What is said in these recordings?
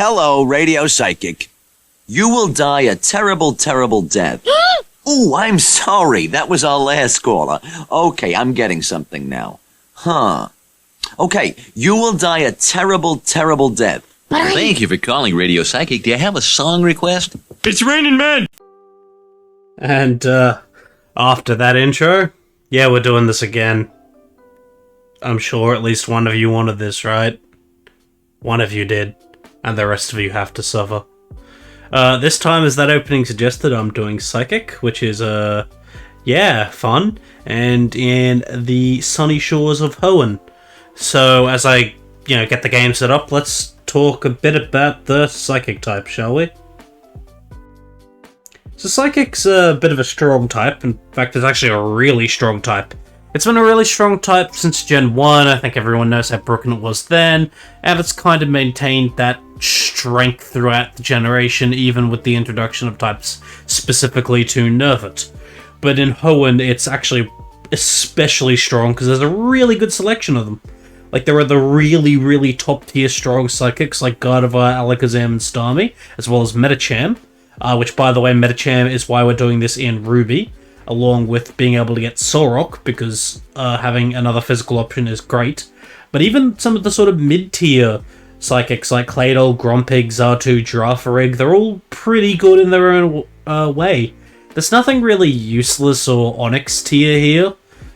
Hello, Radio Psychic. You will die a terrible, terrible death. Ooh, I'm sorry. That was our last caller. Okay, I'm getting something now. Huh. Okay, you will die a terrible, terrible death. Thank you for calling Radio Psychic. Do you have a song request? It's raining men! And, after that intro, yeah, we're doing this again. I'm sure at least one of you wanted this, right? One of you did, and the rest of you have to suffer. This time, as that opening suggested, I'm doing Psychic, which is, yeah, fun, and in the sunny shores of Hoenn. So, as I, get the game set up, let's talk a bit about the Psychic type, shall we? So Psychic's a bit of a strong type. In fact, it's actually a really strong type. It's been a really strong type since Gen 1, I think everyone knows how broken it was then, and it's kind of maintained that strength throughout the generation, even with the introduction of types specifically to nerf it. But in Hoenn, it's actually especially strong because there's a really good selection of them. Like, there are the really, really top-tier strong Psychics like Gardevoir, Alakazam, and Starmie, as well as Medicham, which, by the way, Medicham is why we're doing this in Ruby, along with being able to get Solrock, because having another physical option is great. But even some of the sort of mid-tier Psychics like Claydol, Grumpig, Xatu, Girafarig, they're all pretty good in their own way. There's nothing really useless or Onyx tier here,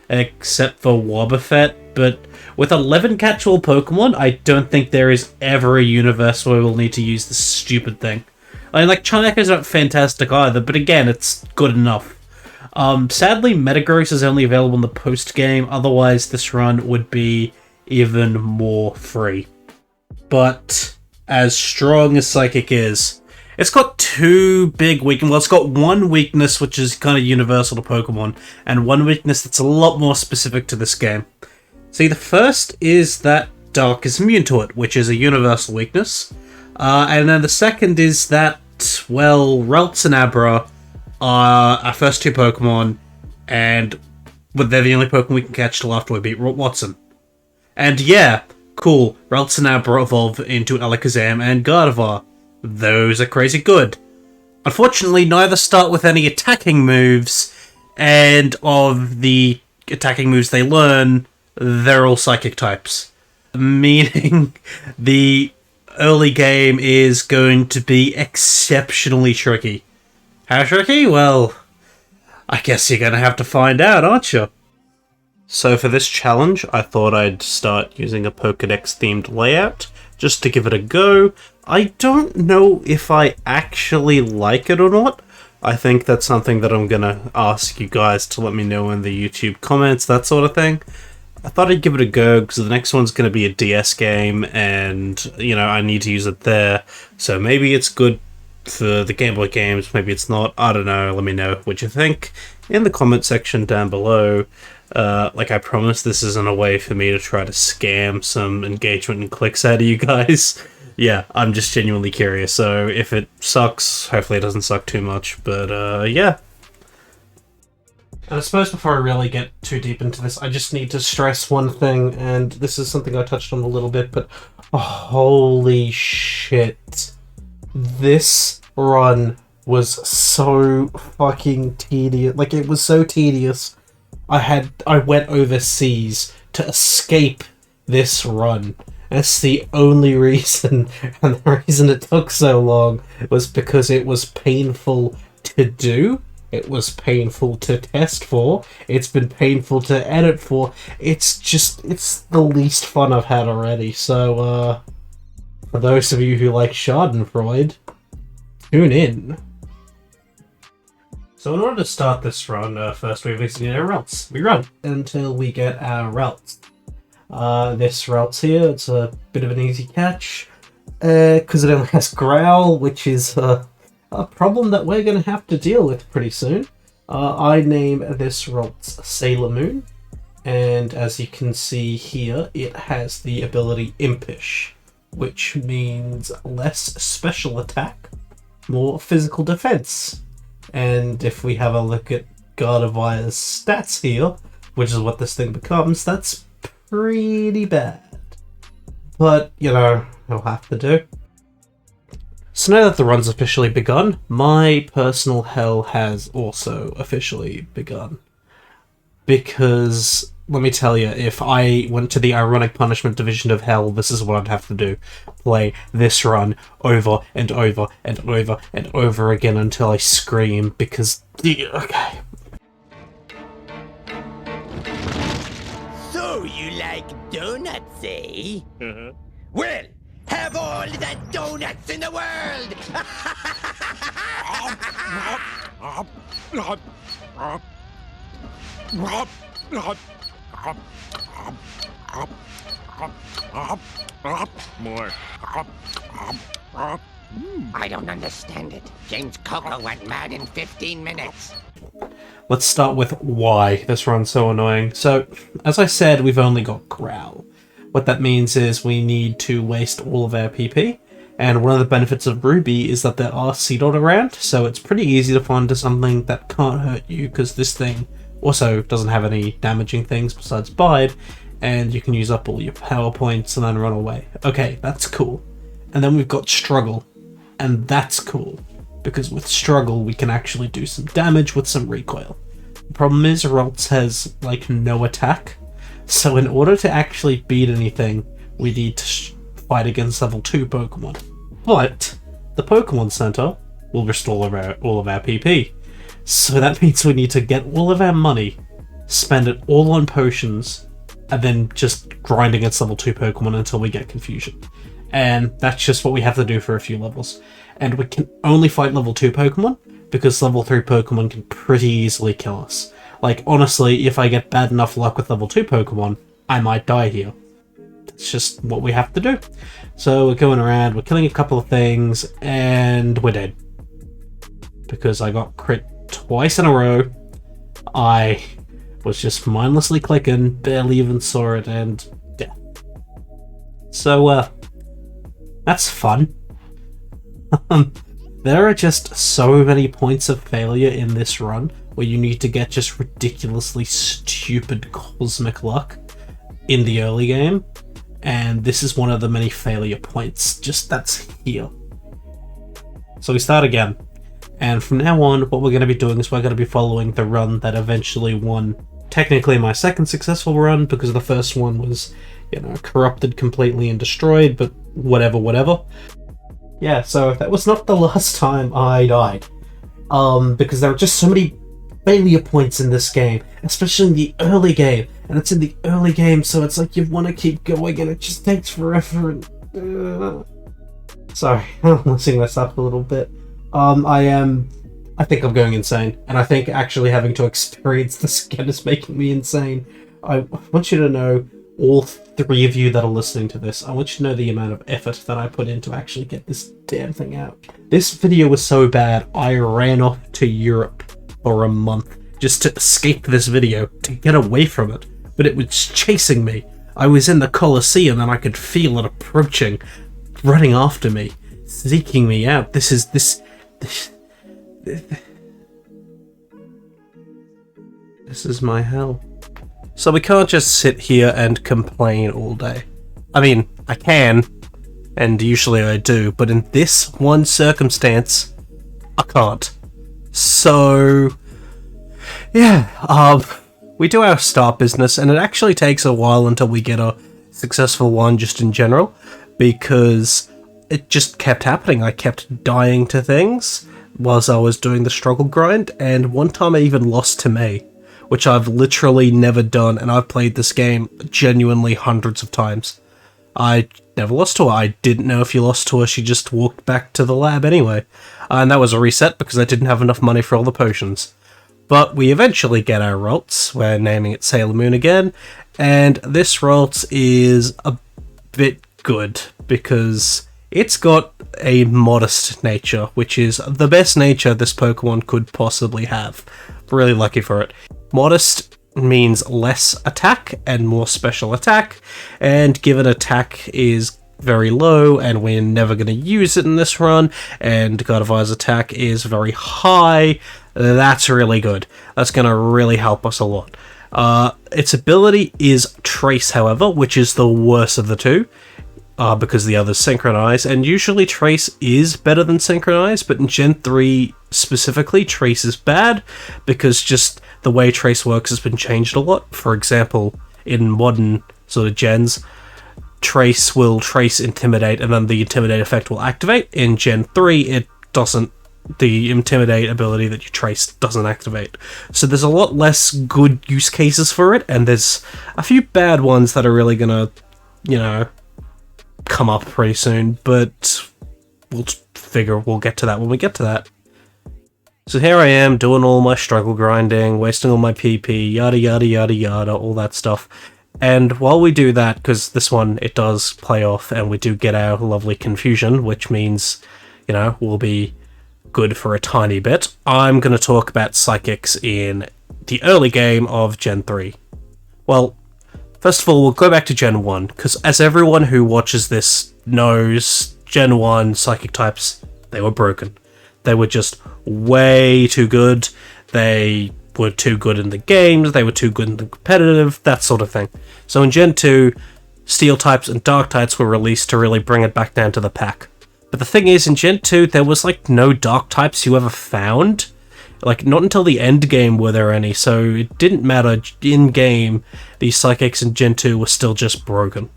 except for Wobbuffet, but with 11 catchable Pokemon, I don't think there is ever a universe where we'll need to use this stupid thing. I mean, like, Charmander not fantastic either, but again, it's good enough. Sadly, Metagross is only available in the post-game, otherwise this run would be even more free. But, as strong as Psychic is, it's got two big weaknesses. Well, it's got one weakness which is kind of universal to Pokemon, and one weakness that's a lot more specific to this game. See, the first is that Dark is immune to it, which is a universal weakness. And then the second is that, well, Ralts and Abra are our first two Pokemon, and they're the only Pokemon we can catch till after we beat Watson. And yeah, cool, Ralts and Abra evolve into Alakazam and Gardevoir. Those are crazy good. Unfortunately, neither start with any attacking moves, and of the attacking moves they learn, they're all Psychic types. Meaning, the early game is going to be exceptionally tricky. How tricky? Well, I guess you're going to have to find out, aren't you? So for this challenge, I thought I'd start using a Pokedex-themed layout, just to give it a go. I don't know if I actually like it or not. I think that's something that I'm going to ask you guys to let me know in the YouTube comments, that sort of thing. I thought I'd give it a go, because the next one's going to be a DS game, and, I need to use it there. So maybe it's good for the Game Boy games, maybe it's not. I don't know, let me know what you think in the comment section down below. Like I promised, this isn't a way for me to try to scam some engagement and clicks out of you guys. Yeah, I'm just genuinely curious, so if it sucks, hopefully it doesn't suck too much, but yeah. And I suppose before I really get too deep into this, I just need to stress one thing, and this is something I touched on a little bit, but holy shit. This run was so fucking tedious. Like, it was so tedious. I went overseas to escape this run. That's the only reason, and the reason it took so long was because it was painful to do. It was painful to test for. It's been painful to edit for. It's the least fun I've had already. So, for those of you who like Schadenfreude, tune in. So in order to start this run, first we visit our routes. We run until we get our routes. This routes here, it's a bit of an easy catch, because it only has Growl, which is a problem that we're going to have to deal with pretty soon. I name this Ralts Sailor Moon, and as you can see here, it has the ability Impish, which means less special attack, more physical defense. And if we have a look at Gardevire's stats here, which is what this thing becomes, that's pretty bad. But, it'll have to do. So now that the run's officially begun, my personal hell has also officially begun. Because, let me tell you, if I went to the ironic punishment division of hell, this is what I'd have to do. Play this run over and over and over and over again until I scream, because... Okay. So you like donuts, eh? Well, have all the donuts in the world! More. I don't understand it. James Coco went mad in 15 minutes. Let's start with why this run's so annoying. So, as I said, we've only got Growl. What that means is we need to waste all of our PP, and one of the benefits of Ruby is that there are Seedot around, so it's pretty easy to find something that can't hurt you, because this thing also doesn't have any damaging things besides Bide, and you can use up all your power points and then run away. Okay, that's cool. And then we've got Struggle, and that's cool, because with Struggle we can actually do some damage with some recoil. The problem is Ralts has, like, no attack, so in order to actually beat anything, we need to fight against level 2 Pokemon. But the Pokemon Center will restore all of our PP. So that means we need to get all of our money, spend it all on potions, and then just grind against level 2 Pokemon until we get Confusion. And that's just what we have to do for a few levels. And we can only fight level 2 Pokemon, because level 3 Pokemon can pretty easily kill us. Like, honestly, if I get bad enough luck with level 2 Pokemon, I might die here. It's just what we have to do. So we're going around, we're killing a couple of things, and we're dead. Because I got crit twice in a row. I was just mindlessly clicking, barely even saw it, and death. So, that's fun. There are just so many points of failure in this run where you need to get just ridiculously stupid cosmic luck in the early game, and this is one of the many failure points just that's here. So we start again, and from now on what we're going to be doing is we're going to be following the run that eventually won technically my second successful run, because the first one was, you know, corrupted completely and destroyed, but whatever. Yeah, so that was not the last time I died. Because there are just so many failure points in this game, especially in the early game. And it's in the early game, so it's like you want to keep going and it just takes forever and... Sorry, I'm messing this up a little bit. I think I'm going insane. And I think actually having to experience this again is making me insane. I want you to know, all three of you that are listening to this, I want you to know the amount of effort that I put in to actually get this damn thing out. This video was so bad, I ran off to Europe for a month just to escape this video, to get away from it. But it was chasing me. I was in the Colosseum and I could feel it approaching, running after me, seeking me out. This is my hell. So we can't just sit here and complain all day. I mean, I can, and usually I do, but in this one circumstance, I can't. So, yeah, we do our start business, and it actually takes a while until we get a successful one just in general, because it just kept happening. I kept dying to things whilst I was doing the struggle grind, and one time I even lost to May, which I've literally never done, and I've played this game genuinely hundreds of times. I never lost to her. I didn't know if you lost to her, she just walked back to the lab anyway. And that was a reset because I didn't have enough money for all the potions. But we eventually get our Ralts. We're naming it Sailor Moon again, and this Ralts is a bit good because it's got a modest nature, which is the best nature this Pokemon could possibly have. Really lucky for it. Modest means less attack and more special attack, and given attack is very low and we're never going to use it in this run, and Gardevire's attack is very high, that's really good. That's going to really help us a lot. Its ability is Trace, however, which is the worst of the two. because the others synchronize, and usually Trace is better than synchronize, but in Gen 3 specifically, Trace is bad because just the way Trace works has been changed a lot. For example, in modern sort of gens, Trace will Trace Intimidate, and then the Intimidate effect will activate. In Gen 3, it doesn't. The Intimidate ability that you Trace doesn't activate. So there's a lot less good use cases for it, and there's a few bad ones that are really gonna, come up pretty soon, but we'll get to that when we get to that. So here I am doing all my struggle grinding, wasting all my PP, yada yada yada yada, all that stuff. And while we do that, because this one, it does play off, and we do get our lovely confusion, which means, we'll be good for a tiny bit, I'm going to talk about psychics in the early game of Gen 3. Well, first of all, we'll go back to Gen 1, because as everyone who watches this knows, Gen 1 psychic types, they were broken. They were just way too good. They were too good in the games, they were too good in the competitive, that sort of thing. So in Gen 2, Steel types and Dark types were released to really bring it back down to the pack. But the thing is, in Gen 2, there was no Dark types you ever found. Not until the end game were there any, so it didn't matter. In-game, these Psychics in Gen 2 were still just broken.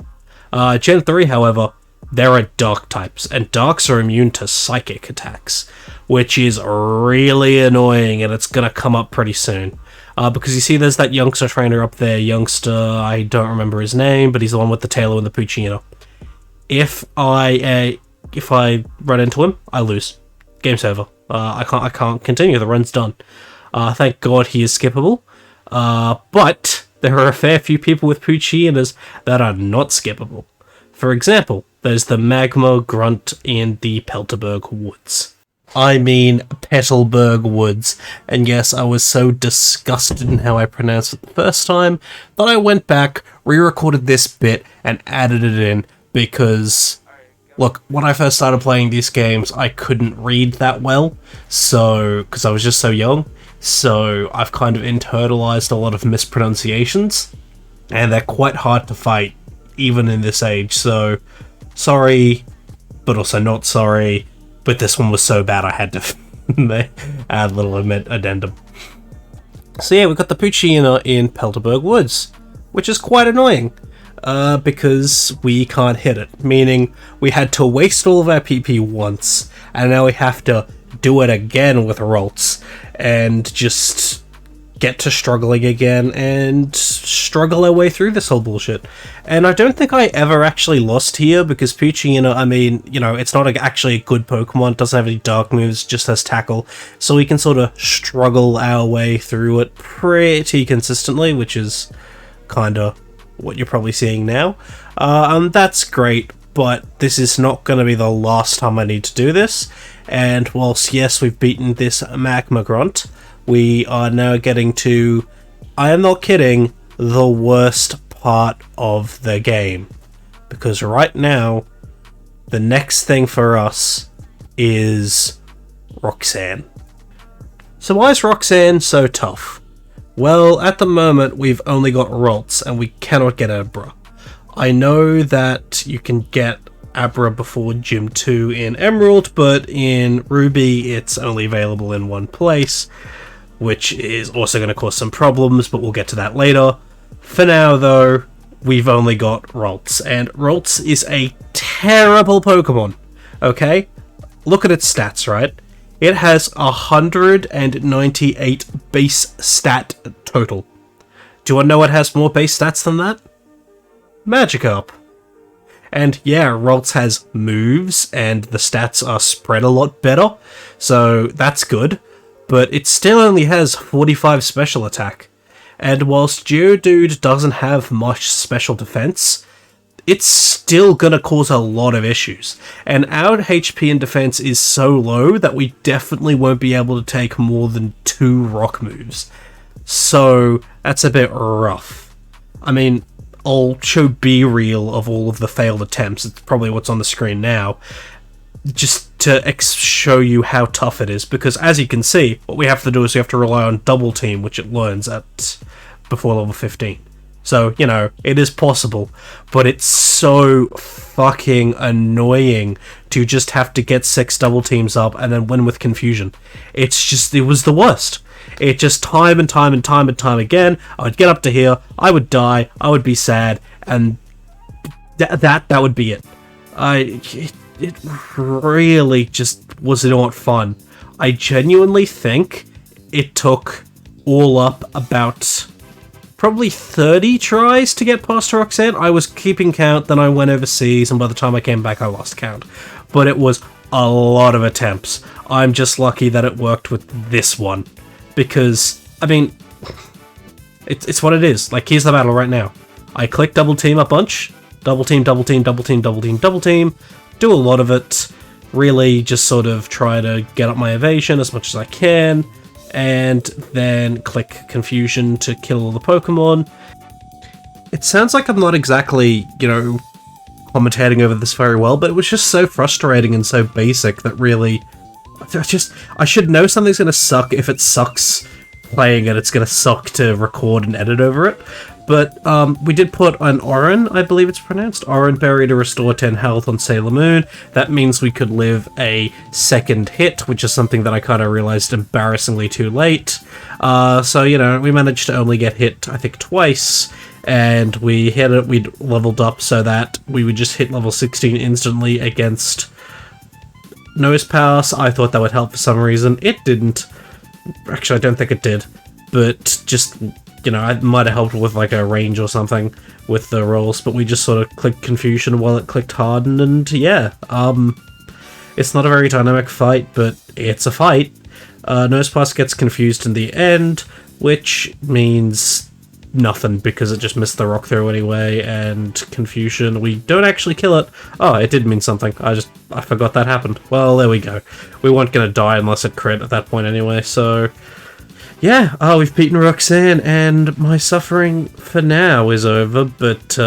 Gen 3, however, there are Dark types, and Darks are immune to Psychic attacks, which is really annoying, and it's gonna come up pretty soon. Because you see there's that youngster trainer up there, I don't remember his name, but he's the one with the tailor and the Puccino. If I run into him, I lose. Game's over. I can't continue. The run's done. Thank God he is skippable. But there are a fair few people with Puccinas that are not skippable. For example, there's the Magma Grunt in the Pelterberg Woods. I mean Petalburg Woods. And yes, I was so disgusted in how I pronounced it the first time that I went back, re-recorded this bit, and added it in because... Look, when I first started playing these games, I couldn't read that well, because I was just so young, so I've kind of internalized a lot of mispronunciations, and they're quite hard to fight, even in this age, so sorry, but also not sorry, but this one was so bad I had to add a little addendum. So yeah, we've got the Puccina in Pelterberg Woods, which is quite annoying. Because we can't hit it, meaning we had to waste all of our PP once, and now we have to do it again with Rolts, and just get to struggling again, and struggle our way through this whole bullshit. And I don't think I ever actually lost here, because Puccina, it's not actually a good Pokemon, doesn't have any dark moves, just has Tackle, so we can sort of struggle our way through it pretty consistently, which is kinda what you're probably seeing now. That's great, but this is not going to be the last time I need to do this, and whilst yes, we've beaten this Magma Grunt, we are now getting to, I am not kidding, the worst part of the game, because right now, the next thing for us is Roxanne. So why is Roxanne so tough? Well, at the moment, we've only got Rolts, and we cannot get Abra. I know that you can get Abra before Gym 2 in Emerald, but in Ruby, it's only available in one place, which is also going to cause some problems, but we'll get to that later. For now, though, we've only got Rolts, and Rolts is a terrible Pokemon, okay? Look at its stats, right? It has 198 base stat total. Do you want to know what has more base stats than that? Magikarp. And yeah, Rolts has moves, and the stats are spread a lot better, so that's good, but it still only has 45 special attack. And whilst Geodude doesn't have much special defense, it's still gonna cause a lot of issues. And our HP and defense is so low that we definitely won't be able to take more than 2 rock moves. So that's a bit rough. I mean, I'll show B-reel of all of the failed attempts. It's probably what's on the screen now. Just to show you how tough it is. Because as you can see, what we have to do is we have to rely on Double Team, which it learns at before level 15. So, you know, it is possible, but it's so fucking annoying to just have to get 6 double teams up and then win with confusion. It was the worst. It just time and time again, I would get up to here, I would die, I would be sad, and that would be it. It really just was not fun. I genuinely think it took all up about probably 30 tries to get past Roxanne. I was keeping count, then I went overseas, and by the time I came back I lost count. But it was a lot of attempts. I'm just lucky that it worked with this one. Because, I mean, it's what it is. Like, here's the battle right now. I click double team a bunch. Double team, double team, double team, double team, double team. Do a lot of it. Really just sort of try to get up my evasion as much as I can. And then click confusion to kill all the Pokemon. It sounds like I'm not exactly, you know, commentating over this very well, but it was just so frustrating and so basic that really... I should know something's gonna suck if it sucks playing it, it's gonna suck to record and edit over it. But we did put an Oran, I believe it's pronounced, Oran Berry to restore 10 health on Sailor Moon. That means we could live a second hit, which is something that I kind of realized embarrassingly too late. So, you know, we managed to only get hit, I think, twice, and we'd leveled up so that we would just hit level 16 instantly against Nose Pass. I thought that would help for some reason. It didn't. Actually, I don't think it did. But just... you know, it might have helped with like a range or something with the rolls, but we just sort of clicked confusion while it clicked harden, and yeah, it's not a very dynamic fight, but it's a fight. Nosepass gets confused in the end, which means nothing because it just missed the rock throw anyway, and confusion, we don't actually kill it. Oh, it did mean something. I forgot that happened. Well, there we go. We weren't gonna die unless it crit at that point anyway, so... yeah, we've beaten Roxanne, and my suffering for now is over, but,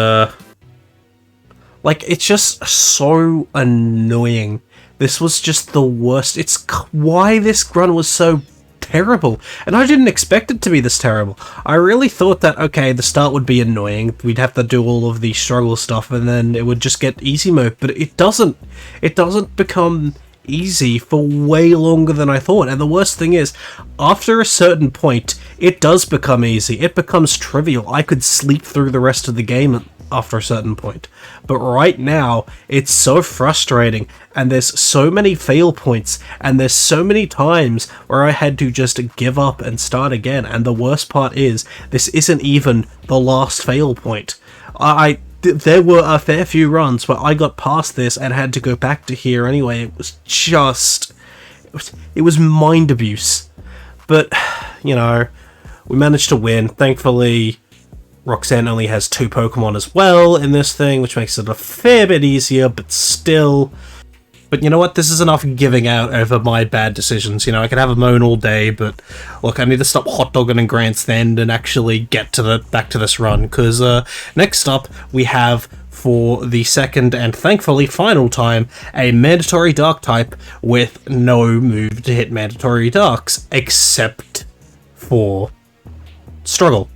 like, it's just so annoying. This was just the worst. It's why this run was so terrible, and I didn't expect it to be this terrible. I really thought that, okay, the start would be annoying, we'd have to do all of the struggle stuff, and then it would just get easy mode, but it doesn't. It doesn't become... easy for way longer than I thought, and the worst thing is, after a certain point, it does become easy. It becomes trivial. I could sleep through the rest of the game after a certain point. But right now, it's so frustrating, and there's so many fail points, and there's so many times where I had to just give up and start again, and the worst part is, this isn't even the last fail point. There were a fair few runs where I got past this and had to go back to here anyway. It was just... it was mind abuse. But, you know, we managed to win. Thankfully, Roxanne only has 2 Pokemon as well in this thing, which makes it a fair bit easier, but still... but you know what? This is enough giving out over my bad decisions. You know, I could have a moan all day, but look, I need to stop hot dogging and grandstand and actually get to back to this run. Because next up, we have, for the second and thankfully final time, a mandatory dark type with no move to hit mandatory darks, except for struggle.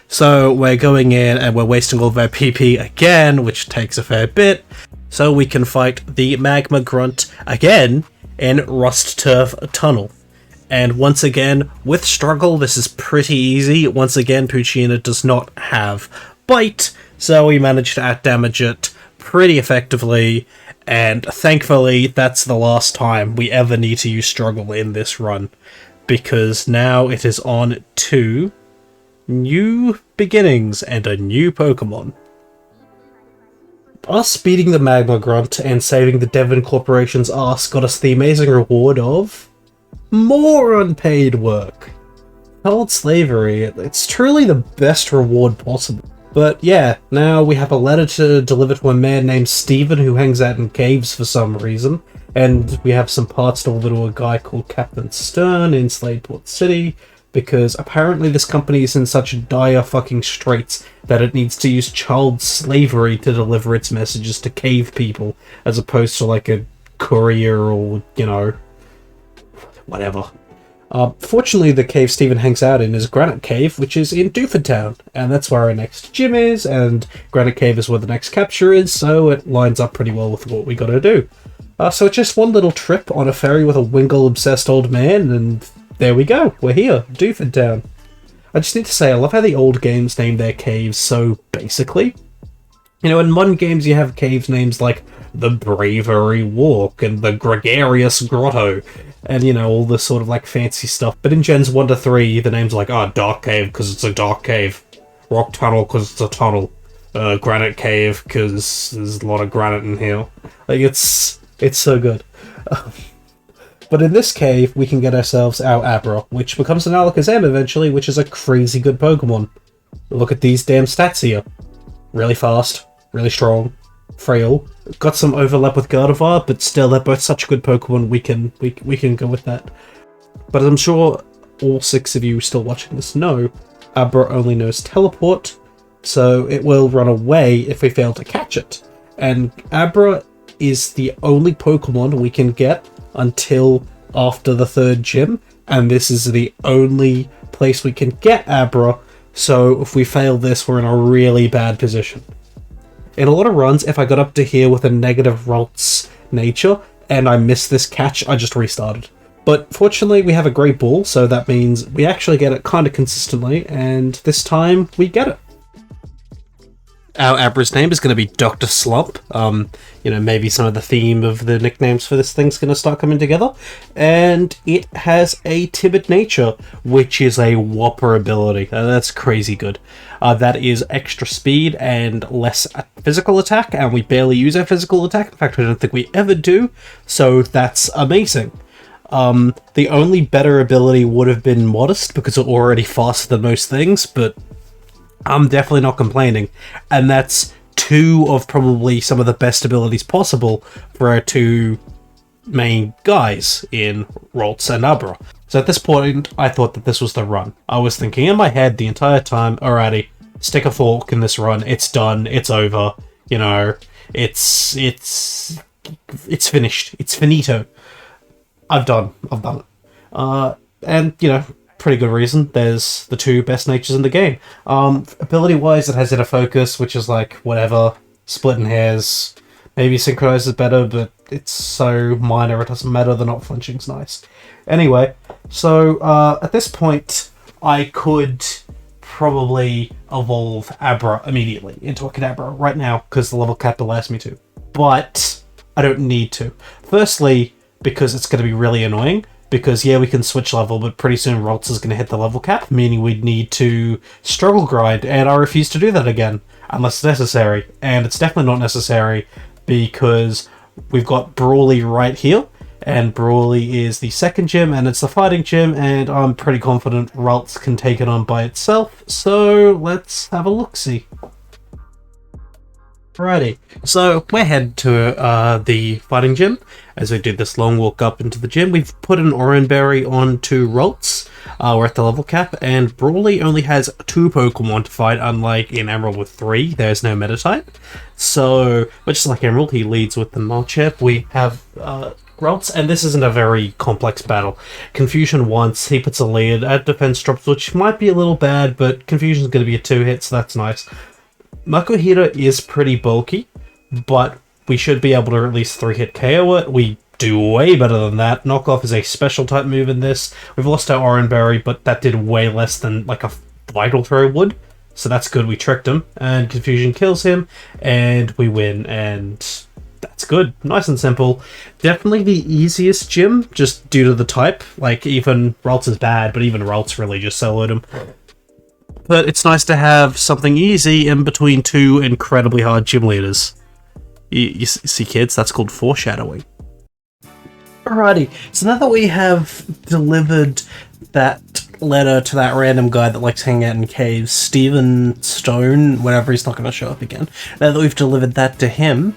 So we're going in and we're wasting all of our PP again, which takes a fair bit. So we can fight the Magma Grunt again in Rust Turf Tunnel. And once again, with struggle, this is pretty easy. Once again, Poochyena does not have bite, so we managed to outdamage it pretty effectively. And thankfully, that's the last time we ever need to use struggle in this run, because now it is on to new beginnings and a new Pokemon. Us beating the Magma Grunt and saving the Devon Corporation's ass got us the amazing reward of more unpaid work. Child slavery, it's truly the best reward possible. But yeah, now we have a letter to deliver to a man named Steven who hangs out in caves for some reason, and we have some parts to deliver to a guy called Captain Stern in Sladeport City, because apparently this company is in such dire fucking straits that it needs to use child slavery to deliver its messages to cave people, as opposed to like a courier or, you know, whatever. Fortunately, the cave Stephen hangs out in is Granite Cave, which is in Dooford Town, and that's where our next gym is, and Granite Cave is where the next capture is, so it lines up pretty well with what we gotta do. So it's just one little trip on a ferry with a Wingle-obsessed old man, and there we go, we're here, Dooford Town. I just need to say, I love how the old games name their caves so basically. You know, in modern games you have caves names like the Bravery Walk and the Gregarious Grotto, and you know, all this sort of like fancy stuff. But in Gens 1 to 3, the name's like, Dark Cave because it's a dark cave, Rock Tunnel because it's a tunnel, Granite Cave because there's a lot of granite in here. Like, it's so good. But in this cave, we can get ourselves our Abra, which becomes an Alakazam eventually, which is a crazy good Pokemon. Look at these damn stats here. Really fast, really strong, frail. Got some overlap with Gardevoir, but still, they're both such good Pokemon, we can go with that. But as I'm sure all 6 of you still watching this know, Abra only knows Teleport, so it will run away if we fail to catch it. And Abra is the only Pokemon we can get until after the 3rd gym, and this is the only place we can get Abra, so if we fail this, we're in a really bad position. In a lot of runs, if I got up to here with a negative Ralts nature, and I missed this catch, I just restarted. But fortunately, we have a great ball, so that means we actually get it kind of consistently, and this time, we get it. Our Abra's name is going to be Dr. Slump. You know, maybe some of the theme of the nicknames for this thing's going to start coming together. And it has a timid nature, which is a whopper ability. That's crazy good. That is extra speed and less physical attack, and we barely use our physical attack. In fact, I don't think we ever do, so that's amazing. The only better ability would have been Modest, because it's already faster than most things, but I'm definitely not complaining, and that's 2 of probably some of the best abilities possible for our 2 main guys in Ralts and Abra. So at this point, I thought that this was the run. I was thinking in my head the entire time, alrighty, stick a fork in this run, it's done, it's over, you know, it's finished, it's finito. I've done it. And, you know, pretty good reason. There's the 2 best natures in the game. Ability-wise, it has Inner Focus, which is like, whatever, splitting hairs. Maybe Synchronize is better, but it's so minor it doesn't matter, the not flinching's nice. Anyway, so at this point, I could probably evolve Abra immediately into a Kadabra right now, because the level cap allows me to. But I don't need to. Firstly, because it's going to be really annoying. Because, yeah, we can switch level, but pretty soon Ralts is going to hit the level cap, meaning we'd need to struggle grind, and I refuse to do that again, unless it's necessary. And it's definitely not necessary, because we've got Brawly right here, and Brawly is the 2nd gym, and it's the fighting gym, and I'm pretty confident Ralts can take it on by itself, so let's have a look-see. Alrighty, so we're headed to the fighting gym. As we did this long walk up into the gym, we've put an Oranberry onto Ralts. We're at the level cap, and Brawly only has 2 Pokemon to fight, unlike in Emerald with 3. There's no Meta-type. So, but just like Emerald, he leads with the Marchep. We have Ralts, and this isn't a very complex battle. Confusion once, he puts a lead at defense drops, which might be a little bad, but Confusion's going to be a 2-hit, so that's nice. Makuhita is pretty bulky, but we should be able to at least 3-hit KO it. We do way better than that. Knockoff is a special type move in this. We've lost our Oranberry, but that did way less than like a Vital Throw would. So that's good, we tricked him, and Confusion kills him, and we win, and that's good. Nice and simple. Definitely the easiest gym, just due to the type. Like, even Ralts is bad, but even Ralts really just soloed him. But it's nice to have something easy in between 2 incredibly hard gym leaders. You see, kids, that's called foreshadowing. Alrighty, so now that we have delivered that letter to that random guy that likes hanging out in caves, Stephen Stone, whenever he's not going to show up again, now that we've delivered that to him,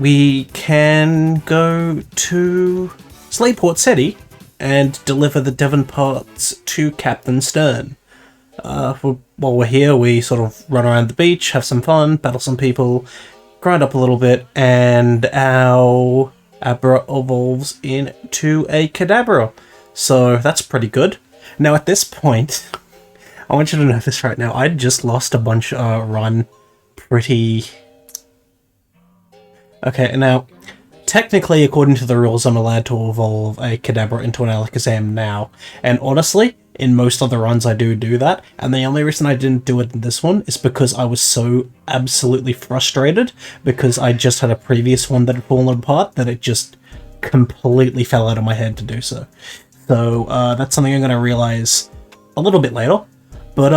we can go to Slayport City and deliver the Devon parts to Captain Stern. While we're here, we sort of run around the beach, have some fun, battle some people, grind up a little bit, and our Abra evolves into a Kadabra. So that's pretty good. Now at this point, I want you to know this right now. I just lost a bunch run pretty... Okay, now, technically, according to the rules, I'm allowed to evolve a Kadabra into an Alakazam now. And honestly, in most other runs I do that, and the only reason I didn't do it in this one is because I was so absolutely frustrated, because I just had a previous one that had fallen apart, that it just completely fell out of my head to do so. So, that's something I'm going to realize a little bit later. But,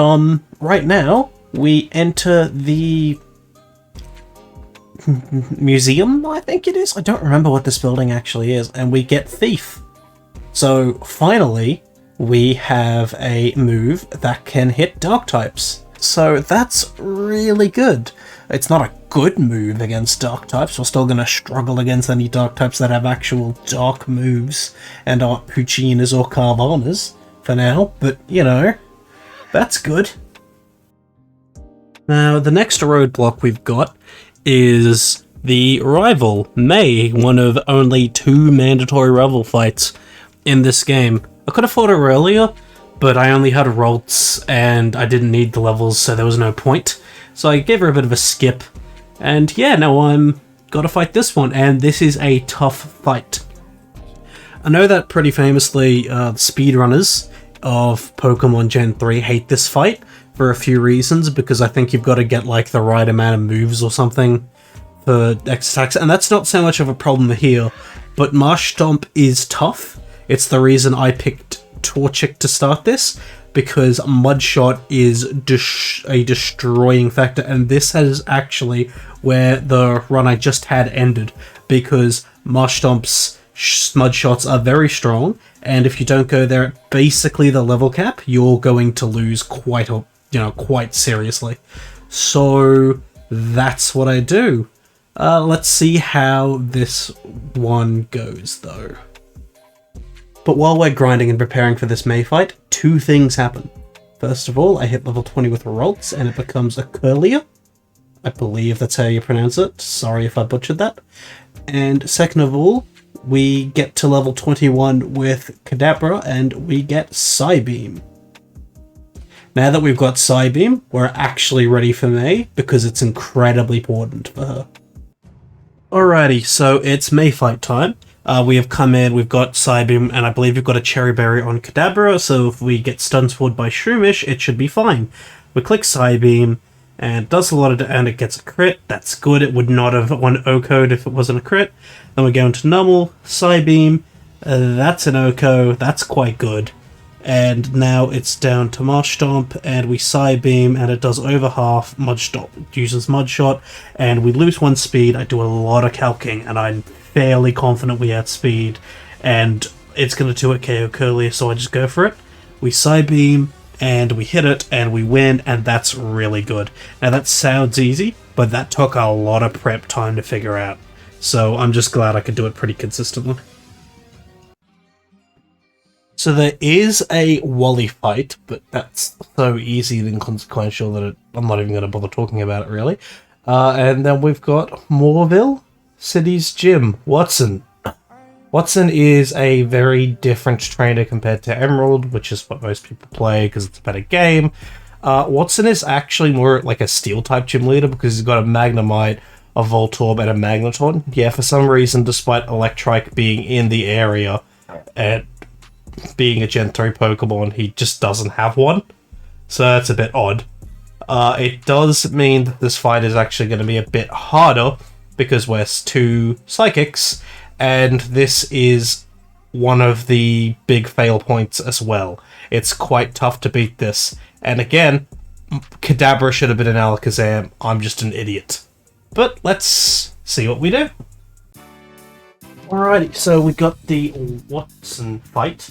right now, we enter the museum, I think it is? I don't remember what this building actually is, and we get Thief. So, finally, we have a move that can hit dark types. So that's really good. It's not a good move against dark types. We're still going to struggle against any dark types that have actual dark moves and aren't Puccinas or Carvanas for now, but, you know, that's good. Now, the next roadblock we've got is the Rival, May, one of only 2 mandatory rival fights in this game. I could have fought her earlier, but I only had Rolts and I didn't need the levels, so there was no point. So I gave her a bit of a skip, and yeah, now I'm gotta fight this one, and this is a tough fight. I know that pretty famously speedrunners of Pokemon Gen 3 hate this fight for a few reasons, because I think you've got to get like the right amount of moves or something for X attacks, and that's not so much of a problem here, but Marshtomp is tough. It's the reason I picked Torchic to start this, because Mudshot is a destroying factor, and this is actually where the run I just had ended, because Marshtomp's Muddshots are very strong, and if you don't go there at basically the level cap, you're going to lose quite seriously. So that's what I do. Let's see how this one goes, though. But while we're grinding and preparing for this May fight, 2 things happen. First of all, I hit level 20 with Rolts, and it becomes a Curlier. I believe that's how you pronounce it. Sorry if I butchered that. And second of all, we get to level 21 with Kadabra, and we get Psybeam. Now that we've got Psybeam, we're actually ready for May, because it's incredibly important for her. Alrighty, so it's May fight time. We have come in, we've got Psybeam, and I believe we've got a Cherry Berry on Kadabra, so if we get Stun Sword by Shroomish, it should be fine. We click Psybeam, and it does a lot of and it gets a crit. That's good. It would not have won O-Code if it wasn't a crit. Then we go into Nummel, Psybeam, that's an O-Code, that's quite good. And now it's down to Marshtomp, and we Psybeam, and it does over half. Mudshot uses Mudshot, and we lose 1 speed. I do a lot of calcing, and I'm fairly confident we outspeed, and it's going to 2-hit KO Curlier, so I just go for it. We Psybeam, and we hit it, and we win, and that's really good. Now that sounds easy, but that took a lot of prep time to figure out, so I'm just glad I could do it pretty consistently. So there is a Wally fight, but that's so easy and inconsequential that I'm not even going to bother talking about it, really. And then we've got Moorville, City's Gym, Watson. Watson is a very different trainer compared to Emerald, which is what most people play because it's a better game. Watson is actually more like a Steel-type gym leader because he's got a Magnemite, a Voltorb, and a Magneton. Yeah, for some reason, despite Electrike being in the area and being a Gen 3 Pokemon, he just doesn't have one. So that's a bit odd. It does mean that this fight is actually going to be a bit harder because we're 2 Psychics, and this is one of the big fail points as well. It's quite tough to beat this. And again, Kadabra should have been an Alakazam. I'm just an idiot. But let's see what we do. Alrighty, so we got the Watson fight.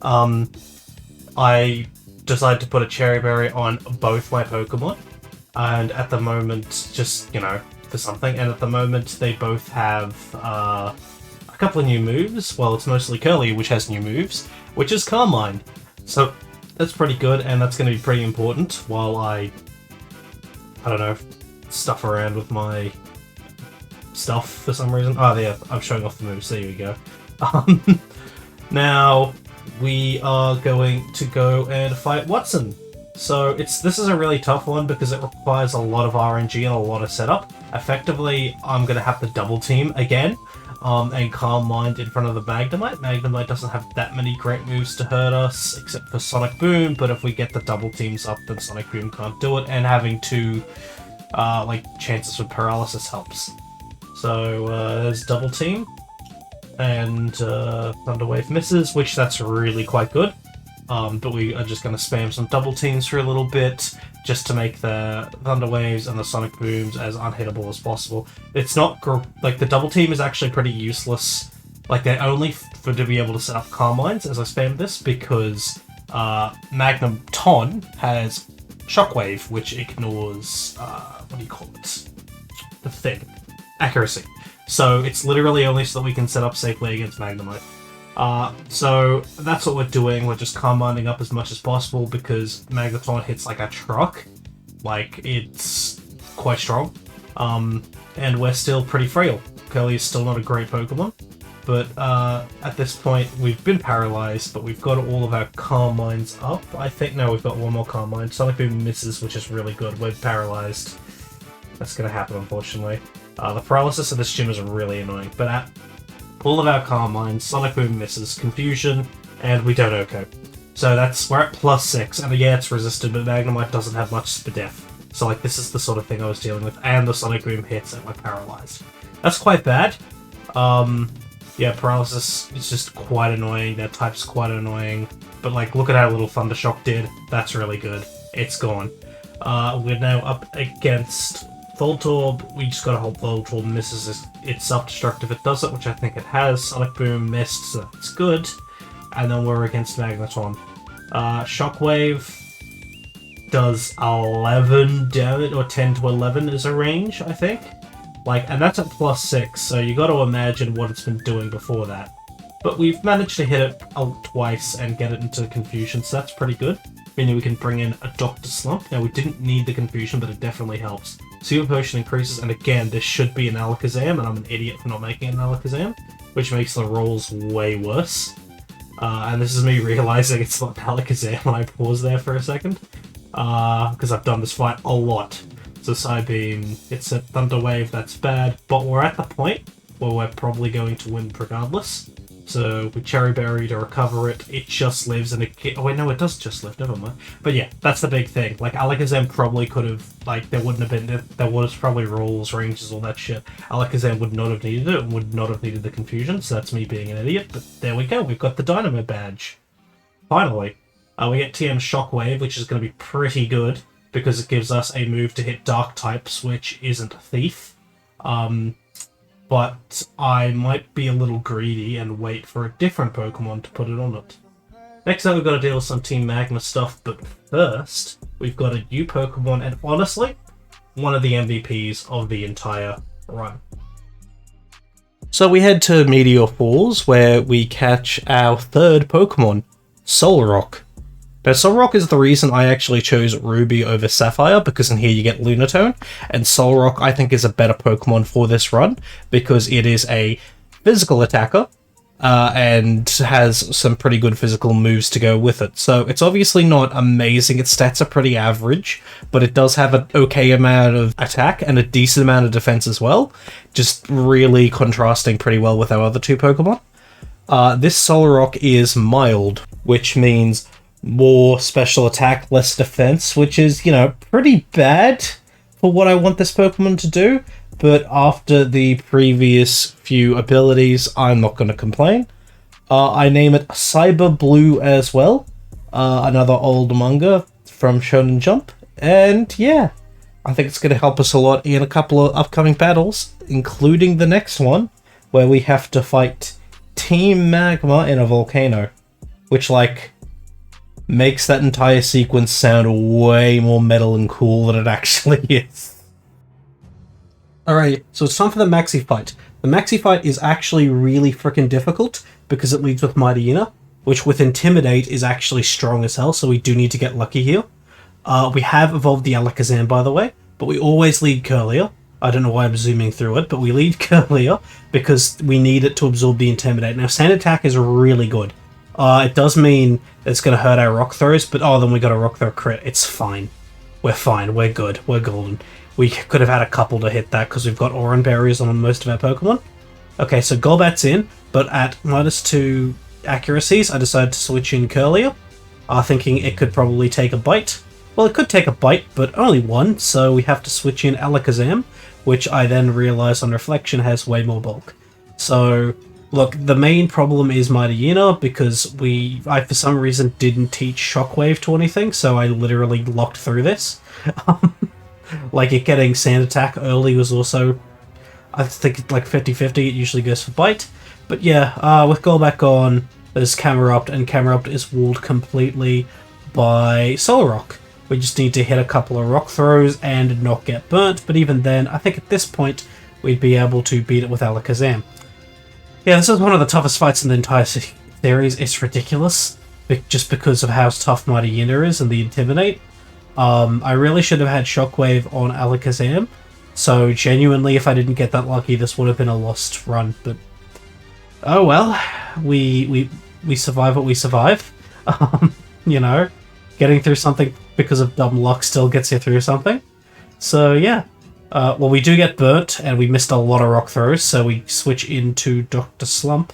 I decided to put a Cherry Berry on both my Pokemon, and at the moment, just, you know, for something, and at the moment they both have a couple of new moves. Well, it's mostly Curly, which has new moves, which is Carmine. So that's pretty good, and that's going to be pretty important while I don't know, stuff around with my stuff for some reason. Oh, yeah, I'm showing off the moves. There you go. Now, we are going to go and fight Watson. So this is a really tough one because it requires a lot of RNG and a lot of setup. Effectively, I'm going to have to double team again and Calm Mind in front of the Magnemite. Magnemite doesn't have that many great moves to hurt us except for Sonic Boom, but if we get the double teams up, then Sonic Boom can't do it, and having two chances for paralysis helps. So there's double team, and Thunder Wave misses, which that's really quite good. But we are just going to spam some double teams for a little bit, just to make the Thunder Waves and the Sonic Booms as unhittable as possible. It's not like the double team is actually pretty useless. Like they're only to be able to set up Calm Minds as I spam this, because Magnum Ton has Shockwave, which ignores what do you call it? The thing, accuracy. So it's literally only so that we can set up safely against Magnemite. So that's what we're doing. We're just Calm Minding up as much as possible because Magneton hits like a truck. Like, it's quite strong. And we're still pretty frail. Curly is still not a great Pokemon. But at this point, we've been paralyzed, but we've got all of our Calm Minds up. I think, no, we've got one more Calm Mind. Sonic Boom misses, which is really good. We're paralyzed. That's going to happen, unfortunately. The paralysis of this gym is really annoying, but at all of our Calm Minds, Sonic Boom misses, Confusion, and we don't OHKO. So we're at +6, and yeah, it's resisted, but Magnemite doesn't have much Spadef. So like, this is the sort of thing I was dealing with, and the Sonic Boom hits and we're paralyzed. That's quite bad. Yeah, paralysis is just quite annoying, their type's quite annoying, but like, look at how little Thundershock did. That's really good. It's gone. We're now up against Voltorb. We just gotta hope Voltorb misses its self-destruct if it does it, which I think it has. Sonic Boom missed, so that's good. And then we're against Magneton. Shockwave does 11 damage, or 10 to 11 is a range, I think. Like, and that's at +6, so you gotta imagine what it's been doing before that. But we've managed to hit it twice and get it into Confusion, so that's pretty good. Meaning we can bring in a Dr. Slump. Now, we didn't need the Confusion, but it definitely helps. Super Potion increases, and again, this should be an Alakazam, and I'm an idiot for not making an Alakazam, which makes the rolls way worse. And this is me realizing it's not an Alakazam when I pause there for a second, because I've done this fight a lot. So Psybeam, it's a Thunder Wave, that's bad, but we're at the point where we're probably going to win regardless. So we Cherry Berry to recover it, it just lives, and oh wait, no, it does just live, never mind. But yeah, that's the big thing. Like, Alakazam probably could have, like, there was probably rolls, ranges, all that shit. Alakazam would not have needed it, and would not have needed the Confusion, so that's me being an idiot, but there we go, we've got the Dynamo badge. Finally. We get TM Shockwave, which is going to be pretty good, because it gives us a move to hit Dark types, which isn't Thief. But I might be a little greedy and wait for a different Pokemon to put it on it. Next up, we've got to deal with some Team Magma stuff, but first, we've got a new Pokemon, and honestly, one of the MVPs of the entire run. So we head to Meteor Falls, where we catch our third Pokemon, Solrock. Now, Solrock is the reason I actually chose Ruby over Sapphire, because in here you get Lunatone, and Solrock I think is a better Pokemon for this run, because it is a physical attacker, and has some pretty good physical moves to go with it. So it's obviously not amazing, its stats are pretty average, but it does have an okay amount of attack and a decent amount of defense as well, just really contrasting pretty well with our other two Pokemon. This Solrock is mild, which means more special attack, less defense, which is, you know, pretty bad for what I want this Pokemon to do, but after the previous few abilities, I'm not going to complain. I name it Cyber Blue as well, another old manga from Shonen Jump, and yeah, I think it's going to help us a lot in a couple of upcoming battles, including the next one, where we have to fight Team Magma in a volcano, which, like, makes that entire sequence sound way more metal and cool than it actually is. Alright, so it's time for the Maxi fight. The Maxi fight is actually really freaking difficult because it leads with Mightyena, which with Intimidate is actually strong as hell, so we do need to get lucky here. We have evolved the Alakazam, by the way, but we always lead Curlier. I don't know why I'm zooming through it, but we lead Curlier because we need it to absorb the Intimidate. Now, Sand Attack is really good. It does mean it's going to hurt our rock throws, but oh, then we got a rock throw crit. It's fine. We're fine. We're good. We're golden. We could have had a couple to hit that because we've got Auron Berries on most of our Pokemon. Okay, so Golbat's in, but at -2 accuracies, I decided to switch in Curlier, thinking it could probably take a bite. Well, it could take a bite, but only one, so we have to switch in Alakazam, which I then realised on reflection has way more bulk. So, look, the main problem is Mightyena, because I for some reason didn't teach Shockwave to anything, so I literally locked through this. Like, it getting Sand Attack early was also, I think, like 50-50, it usually goes for bite. But yeah, with Golbat on, there's Camerupt, and Camerupt is walled completely by Solrock. We just need to hit a couple of rock throws and not get burnt, but even then, I think at this point, we'd be able to beat it with Alakazam. Yeah, this is one of the toughest fights in the entire series. It's ridiculous, just because of how tough Mightyena is and the Intimidate. I really should have had Shockwave on Alakazam, so genuinely, if I didn't get that lucky, this would have been a lost run, but oh well, we survive what we survive. You know, getting through something because of dumb luck still gets you through something. So yeah, well, we do get burnt, and we missed a lot of rock throws, so we switch into Dr. Slump,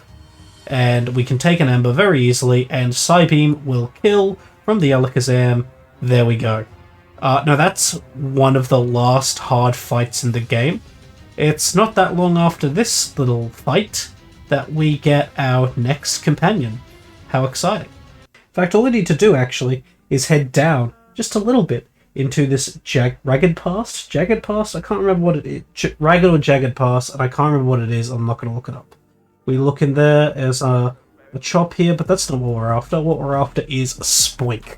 and we can take an Ember very easily, and Psybeam will kill from the Alakazam. There we go. Now that's one of the last hard fights in the game. It's not that long after this little fight that we get our next companion. How exciting. In fact, all we need to do, actually, is head down just a little bit into this Ragged Pass? Jagged Pass? I can't remember what it is. Ragged or Jagged Pass, and I can't remember what it is. I'm not going to look it up. We look in there as a chop here, but that's not what we're after. What we're after is a Spoink.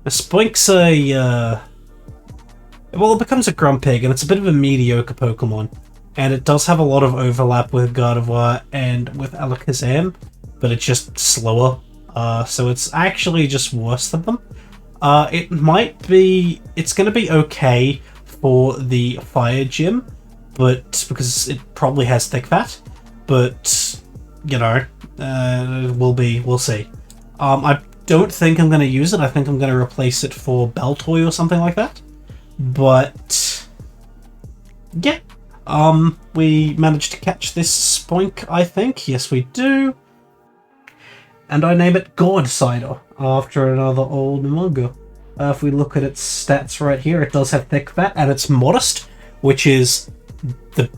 A Spoink's well, it becomes a Grumpig, and it's a bit of a mediocre Pokemon. And it does have a lot of overlap with Gardevoir and with Alakazam, but it's just slower. So it's actually just worse than them. It's going to be okay for the Fire Gym, but because it probably has Thick Fat, but you know, we'll see. I don't think I'm going to use it. I think I'm going to replace it for Baltoy or something like that. But yeah, we managed to catch this Spoink, I think. Yes, we do. And I name it Gourd Cider, after another old manga. If we look at its stats right here, it does have Thick Fat, and it's Modest, which is the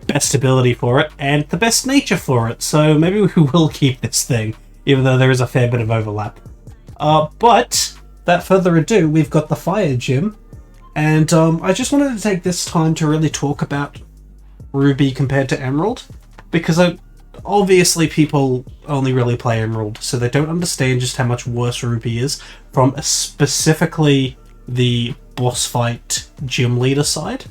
best ability for it, and the best nature for it, so maybe we will keep this thing, even though there is a fair bit of overlap. But, without further ado, we've got the Fire Gym, and I just wanted to take this time to really talk about Ruby compared to Emerald, because obviously people only really play Emerald, so they don't understand just how much worse Ruby is from specifically the boss fight gym leader side.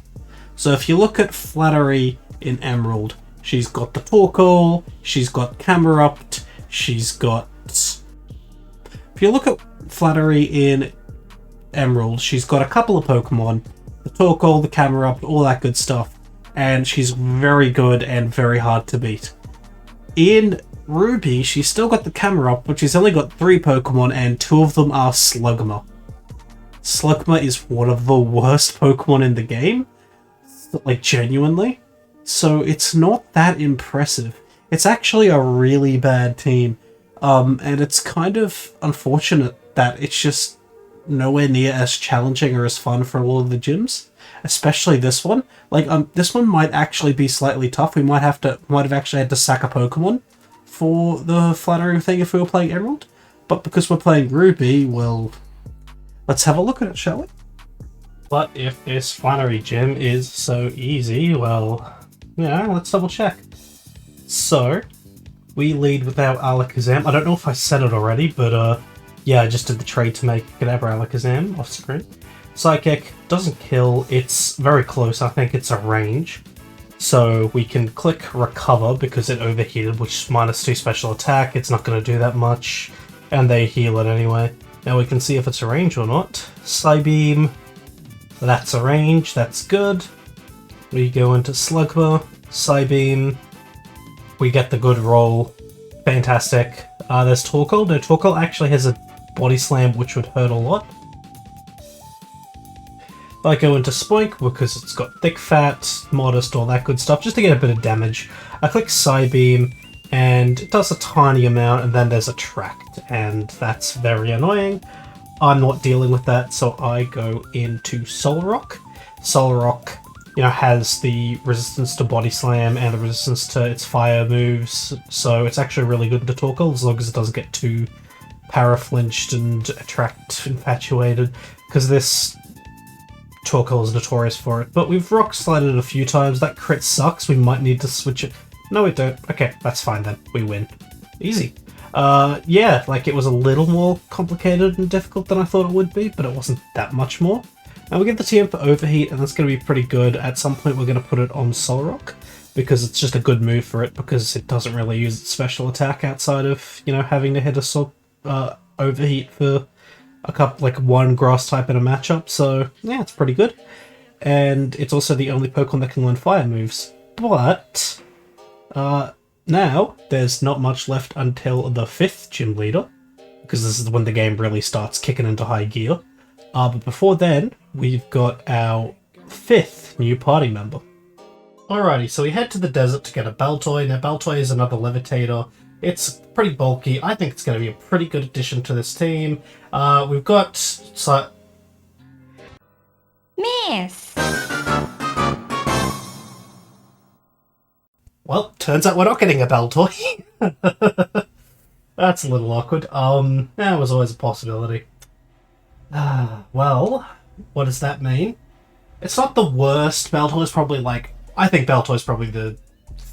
So if you look at Flattery in Emerald, she's got the Torkoal, she's got Camerupt, she's got... If you look at Flattery in Emerald, she's got a couple of Pokemon, the Torkoal, the Camerupt, all that good stuff, and she's very good and very hard to beat. In Ruby, she's still got the Camerupt, but she's only got 3 Pokemon, and 2 of them are Slugma. Slugma is one of the worst Pokemon in the game, like genuinely. So it's not that impressive. It's actually a really bad team, and it's kind of unfortunate that it's just nowhere near as challenging or as fun for all of the gyms, especially this one. Like, this one might actually be slightly tough. We might have actually had to sack a Pokemon for the Flattering thing if we were playing Emerald, but because we're playing Ruby, well, let's have a look at it, shall we? But if this Flattery gym is so easy, well, yeah, let's double check. So, we lead with our Alakazam. I don't know if I said it already, but yeah, I just did the trade to make Kadabra Alakazam off screen. Psychic doesn't kill, it's very close, I think it's a range. So we can click Recover because it overheated, which is -2 special attack, it's not going to do that much, and they heal it anyway. Now we can see if it's a range or not. Psybeam, that's a range, that's good. We go into Slugma, Psybeam, we get the good roll. fantastic. There's Torkoal. No, Torkoal actually has a body slam which would hurt a lot. I go into Spoink because it's got thick fat, modest, all that good stuff, just to get a bit of damage. I click Psybeam, and it does a tiny amount, and then there's Attract, and that's very annoying. I'm not dealing with that, so I go into Solrock. Solrock, has the resistance to Body Slam and the resistance to its fire moves, so it's actually really good to Torkoal, as long as it doesn't get too Paraflinched and Attract infatuated, because this Torkoal is notorious for it. But we've rock slided it a few times. That crit sucks. We might need to switch it. No, we don't. Okay, that's fine then. We win. Easy. Yeah, it was a little more complicated and difficult than I thought it would be, but it wasn't that much more. And we get the TM for Overheat, and that's going to be pretty good. At some point, we're going to put it on Solrock, because it's just a good move for it, because it doesn't really use its special attack outside of, having to hit a Overheat for a couple, one grass type in a matchup, so yeah, it's pretty good. And it's also the only Pokemon that can learn fire moves. But now there's not much left until the 5th gym leader, because this is when the game really starts kicking into high gear. But before then, we've got our 5th new party member. Alrighty, so we head to the desert to get a Baltoy. Now Baltoy is another Levitator. It's pretty bulky. I think it's going to be a pretty good addition to this team. We've got... Miss! Well, turns out we're not getting a Baltoy. That's a little awkward. That was always a possibility. Well, what does that mean? It's not the worst. Baltoy's probably I think Baltoy's probably the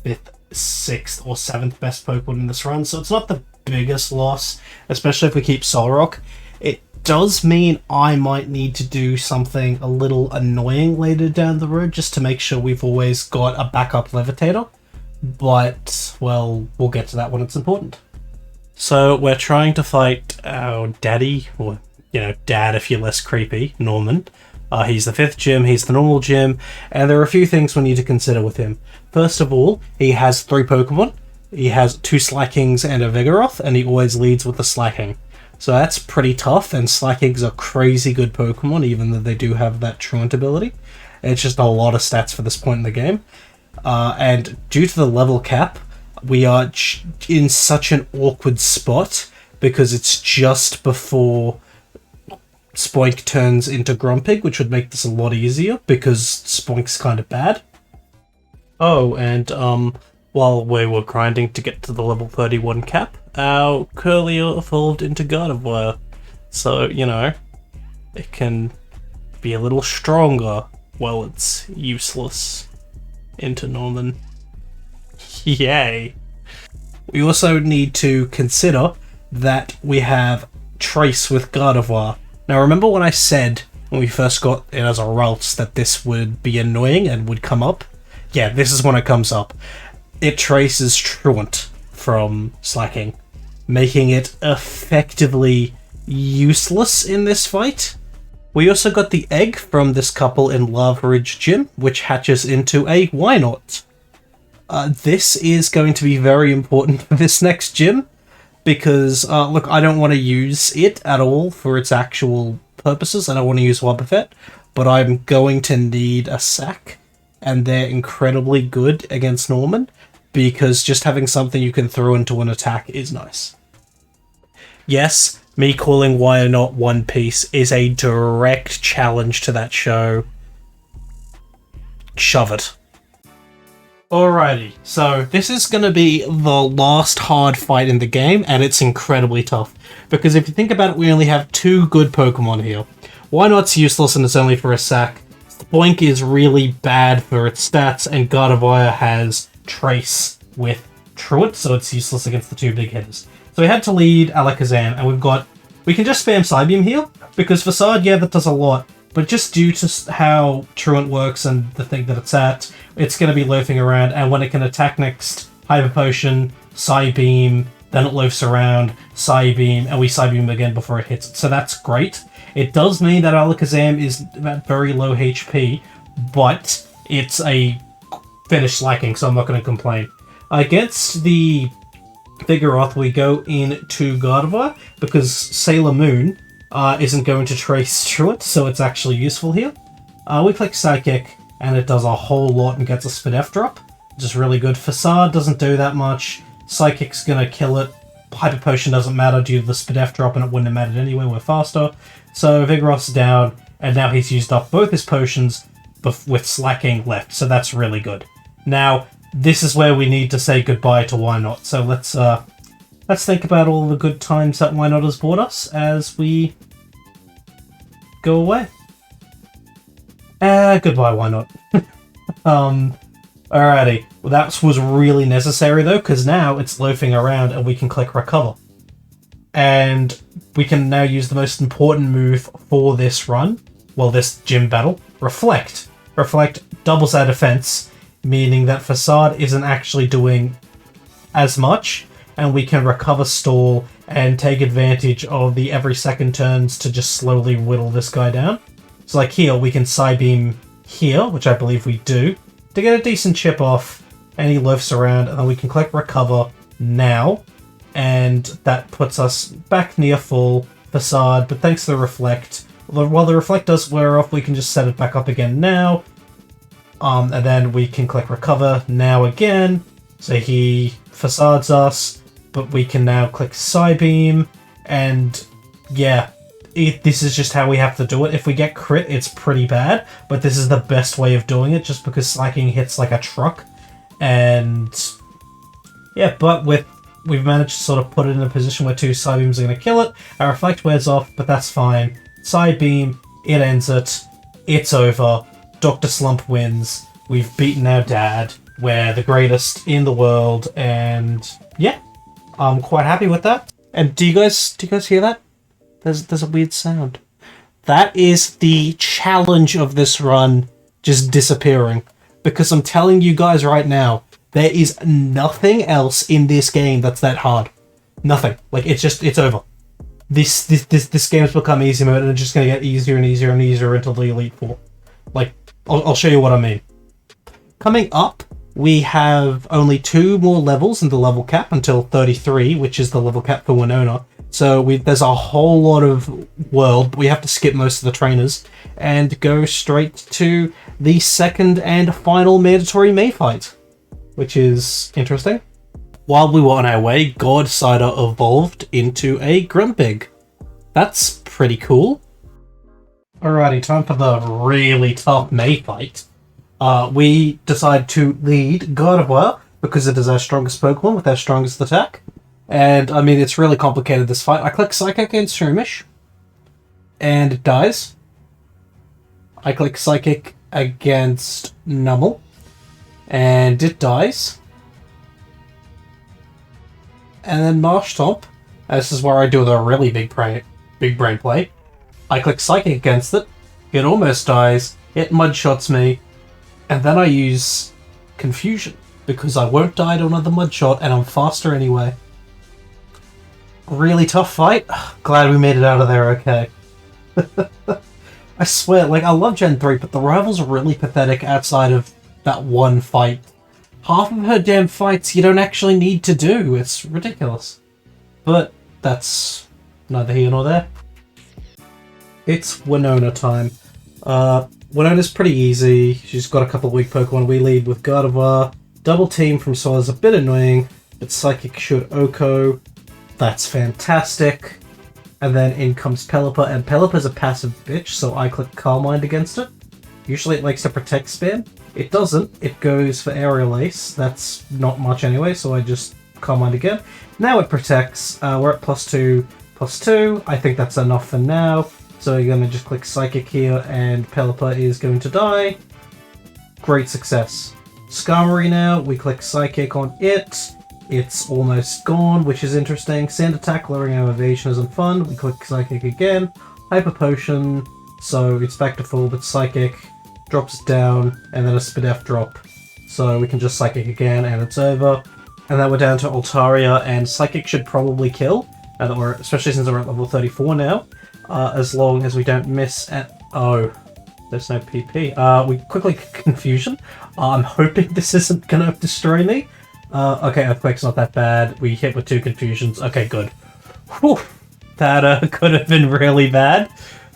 5th, 6th, or 7th best Pokemon in this run, so it's not the biggest loss, especially if we keep Solrock. It does mean I might need to do something a little annoying later down the road, just to make sure we've always got a backup Levitator, but, well, we'll get to that when it's important. So, we're trying to fight our daddy, or, dad if you're less creepy, Norman. He's the 5th gym, he's the normal gym, and there are a few things we need to consider with him. First of all, he has 3 Pokemon. He has 2 Slackings and a Vigoroth, and he always leads with the Slacking. So that's pretty tough, and Slacking's a crazy good Pokemon, even though they do have that Truant ability. It's just a lot of stats for this point in the game. And due to the level cap, we are in such an awkward spot, because it's just before Spoink turns into Grumpig, which would make this a lot easier, because Spoink's kind of bad. Oh, and while we were grinding to get to the level 31 cap, our Curlier evolved into Gardevoir. So, it can be a little stronger while it's useless into Norman. Yay! We also need to consider that we have Trace with Gardevoir. Now remember when I said, when we first got it as a Ralts, that this would be annoying and would come up? Yeah, this is when it comes up. It traces Truant from Slacking, making it effectively useless in this fight. We also got the egg from this couple in Lava Ridge Gym, which hatches into a Wynot. This is going to be very important for this next gym, because, look, I don't want to use it at all for its actual purposes. I don't want to use Wobbuffet, but I'm going to need a sack, and they're incredibly good against Norman, because just having something you can throw into an attack is nice. Yes, me calling Wynot One Piece is a direct challenge to that show. Shove it. Alrighty, so this is going to be the last hard fight in the game, and it's incredibly tough. Because if you think about it, we only have 2 good Pokemon here. Wynot's useless and it's only for a sack. Spoink is really bad for its stats, and Gardevoir has Trace with Truant, so it's useless against the 2 big hitters. So we had to lead Alakazam, and we can just spam Psybeam here, because Facade, yeah, that does a lot. But just due to how Truant works and the thing that it's at, it's going to be loafing around, and when it can attack next, Hyper Potion, Psybeam, then it loafs around, Psybeam, and we Psybeam again before it hits it. So that's great. It does mean that Alakazam is at very low HP, but it's a finished Slacking, so I'm not going to complain. Against the Vigoroth, we go into Gardevoir because Sailor Moon isn't going to trace through it, so it's actually useful here. We click Psychic, and it does a whole lot and gets a Spidef drop, which is really good. Facade doesn't do that much. Psychic's gonna kill it. Hyper Potion doesn't matter due to the Spidef drop, and it wouldn't have mattered anyway, we're faster. So Vigoroth's down, and now he's used up both his potions with Slacking left, so that's really good. Now, this is where we need to say goodbye to Wynot, so let's think about all the good times that Wynot has brought us as we go away. Goodbye, Wynot. Alrighty. Well, that was really necessary, though, because now it's loafing around and we can click Recover. And we can now use the most important move for this run, well, this gym battle, Reflect. Reflect doubles our defense, meaning that Facade isn't actually doing as much, and we can recover stall and take advantage of the every second turns to just slowly whittle this guy down. So like here, we can Psybeam here, which I believe we do, to get a decent chip off, and he loafs around, and then we can click Recover now, and that puts us back near full Facade, but thanks to the Reflect, while the Reflect does wear off, we can just set it back up again now, and then we can click Recover now again, so he Facades us, but we can now click Psybeam, and yeah, this is just how we have to do it. If we get crit, it's pretty bad, but this is the best way of doing it, just because Slacking hits like a truck, and yeah, but we've managed to sort of put it in a position where two Psybeams are going to kill it. Our Reflect wears off, but that's fine. Psybeam, it ends it, it's over, Dr. Slump wins, we've beaten our dad, we're the greatest in the world, and yeah, I'm quite happy with that. And do you guys hear that? There's a weird sound. That is the challenge of this run just disappearing. Because I'm telling you guys right now, there is nothing else in this game that's that hard. Nothing. Like, it's over. This game's become easy mode, and it's just gonna get easier and easier and easier until the Elite Four. Like, I'll show you what I mean. Coming up, we have only 2 more levels in the level cap until 33, which is the level cap for Winona. So there's a whole lot of world, but we have to skip most of the trainers and go straight to the second and final mandatory May fight, which is interesting. While we were on our way, Godsider evolved into a Grumpig. That's pretty cool. Alrighty, time for the really tough May fight. We decide to lead Gardevoir because it is our strongest Pokemon with our strongest attack. And, I mean, it's really complicated, this fight. I click Psychic against Shroomish, and it dies. I click Psychic against Numel, and it dies. And then Marshtomp, this is where I do the really big brain play. I click Psychic against it, it almost dies, it Mudshots me, and then I use Confusion, because I won't die to another Mudshot, and I'm faster anyway. Really tough fight. Glad we made it out of there okay. I swear, like, I love Gen 3, but the rivals are really pathetic outside of that one fight. Half of her damn fights you don't actually need to do. It's ridiculous. But that's neither here nor there. It's Winona time. Winona's pretty easy. She's got a couple of weak Pokemon. We lead with Gardevoir. Double team from Sola's a bit annoying, but Psychic should Oko. That's fantastic. And then in comes Pelipper, and Pelipper's a passive bitch, so I click Calm Mind against it. Usually it likes to protect spam. It doesn't. It goes for Aerial Ace. That's not much anyway, so I just Calm Mind again. Now it protects. We're at +2/+2. I think that's enough for now. So you're going to just click Psychic here, and Pelipper is going to die. Great success. Skarmory now, we click Psychic on it. It's almost gone, which is interesting. Sand Attack, lowering our evasion isn't fun. We click Psychic again. Hyper Potion, so it's back to full, but Psychic drops down, and then a Spidef drop. So we can just Psychic again, and it's over. And then we're down to Altaria, and Psychic should probably kill, especially since we're at level 34 now, as long as we don't miss at... Oh, there's no PP. We quickly Confusion. I'm hoping this isn't going to destroy me. Okay, Earthquake's not that bad. We hit with 2 confusions. Okay, good. Whew. That could have been really bad,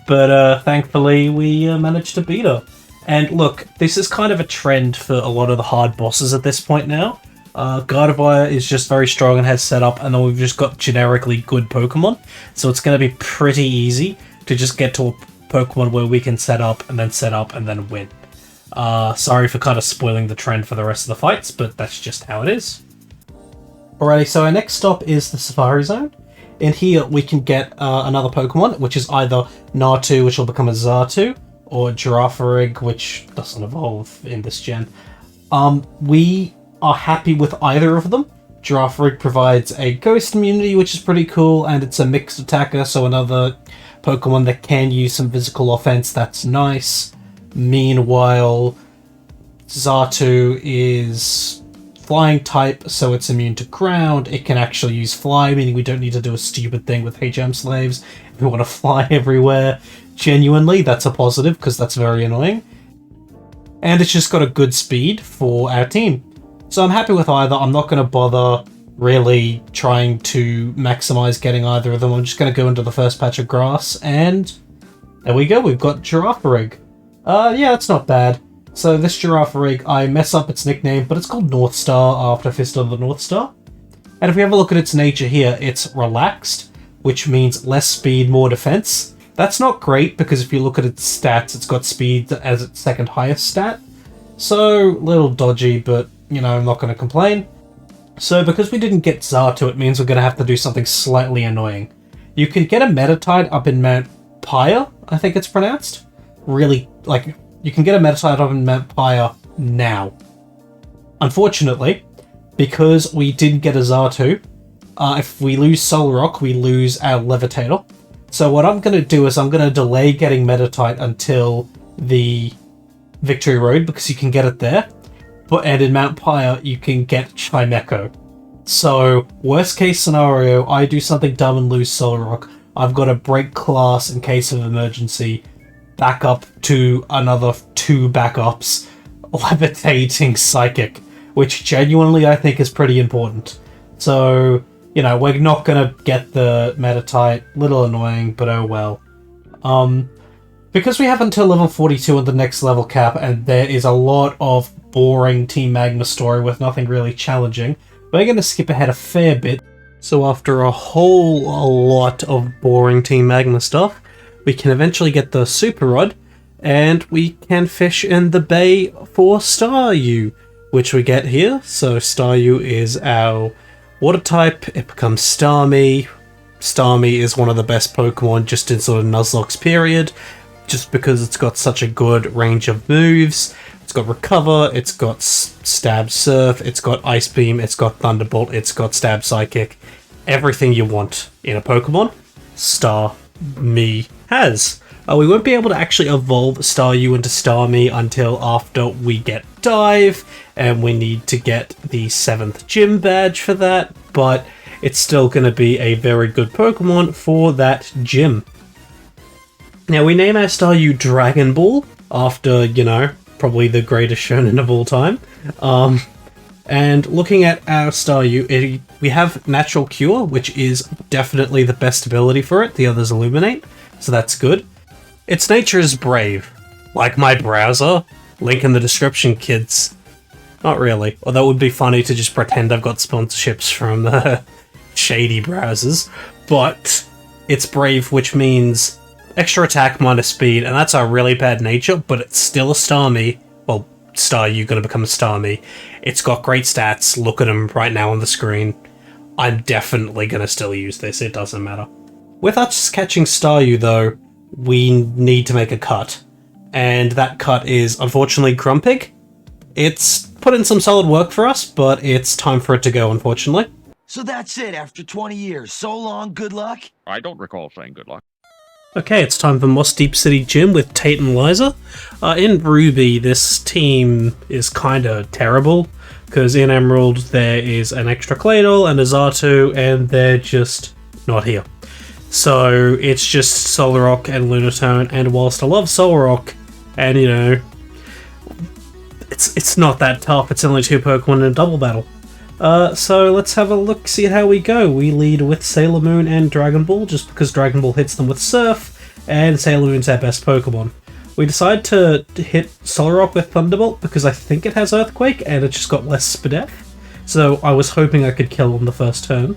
but thankfully we managed to beat her. And look, this is kind of a trend for a lot of the hard bosses at this point now. Gardevoir is just very strong and has setup, and then we've just got generically good Pokemon, so it's going to be pretty easy to just get to a Pokemon where we can set up and then win. Sorry for kind of spoiling the trend for the rest of the fights, but that's just how it is. Alrighty, so our next stop is the Safari Zone. In here, we can get another Pokemon, which is either Natu, which will become a Xatu, or Girafarig, which doesn't evolve in this gen. We are happy with either of them. Girafarig provides a Ghost immunity, which is pretty cool, and it's a mixed attacker, so another Pokemon that can use some physical offense, that's nice. Meanwhile, Xatu is flying type, so it's immune to ground. It can actually use fly, meaning we don't need to do a stupid thing with HM slaves if we want to fly everywhere. Genuinely, that's a positive, because that's very annoying. And it's just got a good speed for our team. So I'm happy with either. I'm not going to bother really trying to maximize getting either of them. I'm just going to go into the first patch of grass, and there we go, we've got Girafarig. Yeah, that's not bad. So this Girafarig, I mess up its nickname, but it's called North Star after Fist of the North Star. And if we have a look at its nature here, it's relaxed, which means less speed, more defense. That's not great, because if you look at its stats, it's got speed as its second highest stat. So, a little dodgy, but, you know, I'm not going to complain. So, because we didn't get Xatu, it means we're going to have to do something slightly annoying. You can get a Metatide up in Mount Pyre, I think it's pronounced. Really, like, you can get a Metatide up in Mount Pyre now. Unfortunately, because we didn't get a Xatu, if we lose Solrock, we lose our Levitator. So what I'm going to do is I'm going to delay getting Metatite until the Victory Road, because you can get it there. And in Mount Pyre, you can get Chimecho. So, worst case scenario, I do something dumb and lose Solrock. I've got to break class in case of emergency, back up to another 2 backups, Levitating Psychic, which genuinely I think is pretty important. So, you know, we're not going to get the Metatite, little annoying, but oh well. Because we have until level 42 on the next level cap, and there is a lot of boring Team Magma story with nothing really challenging, we're going to skip ahead a fair bit. So after a whole lot of boring Team Magma stuff, we can eventually get the Super Rod, and we can fish in the bay for Staryu, which we get here. So Staryu is our water type, it becomes Starmie. Starmie is one of the best Pokemon just in sort of Nuzlocke's period, just because it's got such a good range of moves. It's got Recover, it's got Stab Surf, it's got Ice Beam, it's got Thunderbolt, it's got Stab Psychic. Everything you want in a Pokemon, Starmie has. We won't be able to actually evolve Staryu into Starmie until after we get Dive, and we need to get the 7th Gym Badge for that, but it's still going to be a very good Pokemon for that gym. Now, we name our Staryu Dragon Ball after, you know, probably the greatest shonen of all time. And looking at our Staryu, we have Natural Cure, which is definitely the best ability for it. The others Illuminate, so that's good. Its nature is Brave. Like my browser. Link in the description, kids. Not really. Although it would be funny to just pretend I've got sponsorships from shady browsers. But it's Brave, which means extra attack minus speed, and that's a really bad nature, but it's still a Starmie. Well, Staryu gonna become a Starmie. It's got great stats. Look at them right now on the screen. I'm definitely gonna still use this, it doesn't matter. With us catching Staryu, though, we need to make a cut. And that cut is, unfortunately, Grumpig. It's put in some solid work for us, but it's time for it to go, unfortunately. So that's it after 20 years. So long, good luck. I don't recall saying good luck. Okay, it's time for Moss Deep City Gym with Tate and Liza. In Ruby, this team is kinda terrible, because in Emerald there is an extra Claydol and a Xatu, and they're just not here. So it's just Solrock and Lunatone, and whilst I love Solrock, and you know, it's not that tough, it's only 2 Pokemon in a double battle. So let's have a look, see how we go. We lead with Sailor Moon and Dragon Ball, just because Dragon Ball hits them with Surf, and Sailor Moon's our best Pokemon. We decide to hit Solrock with Thunderbolt because I think it has Earthquake, and it just got less Spadef. So I was hoping I could kill on the first turn.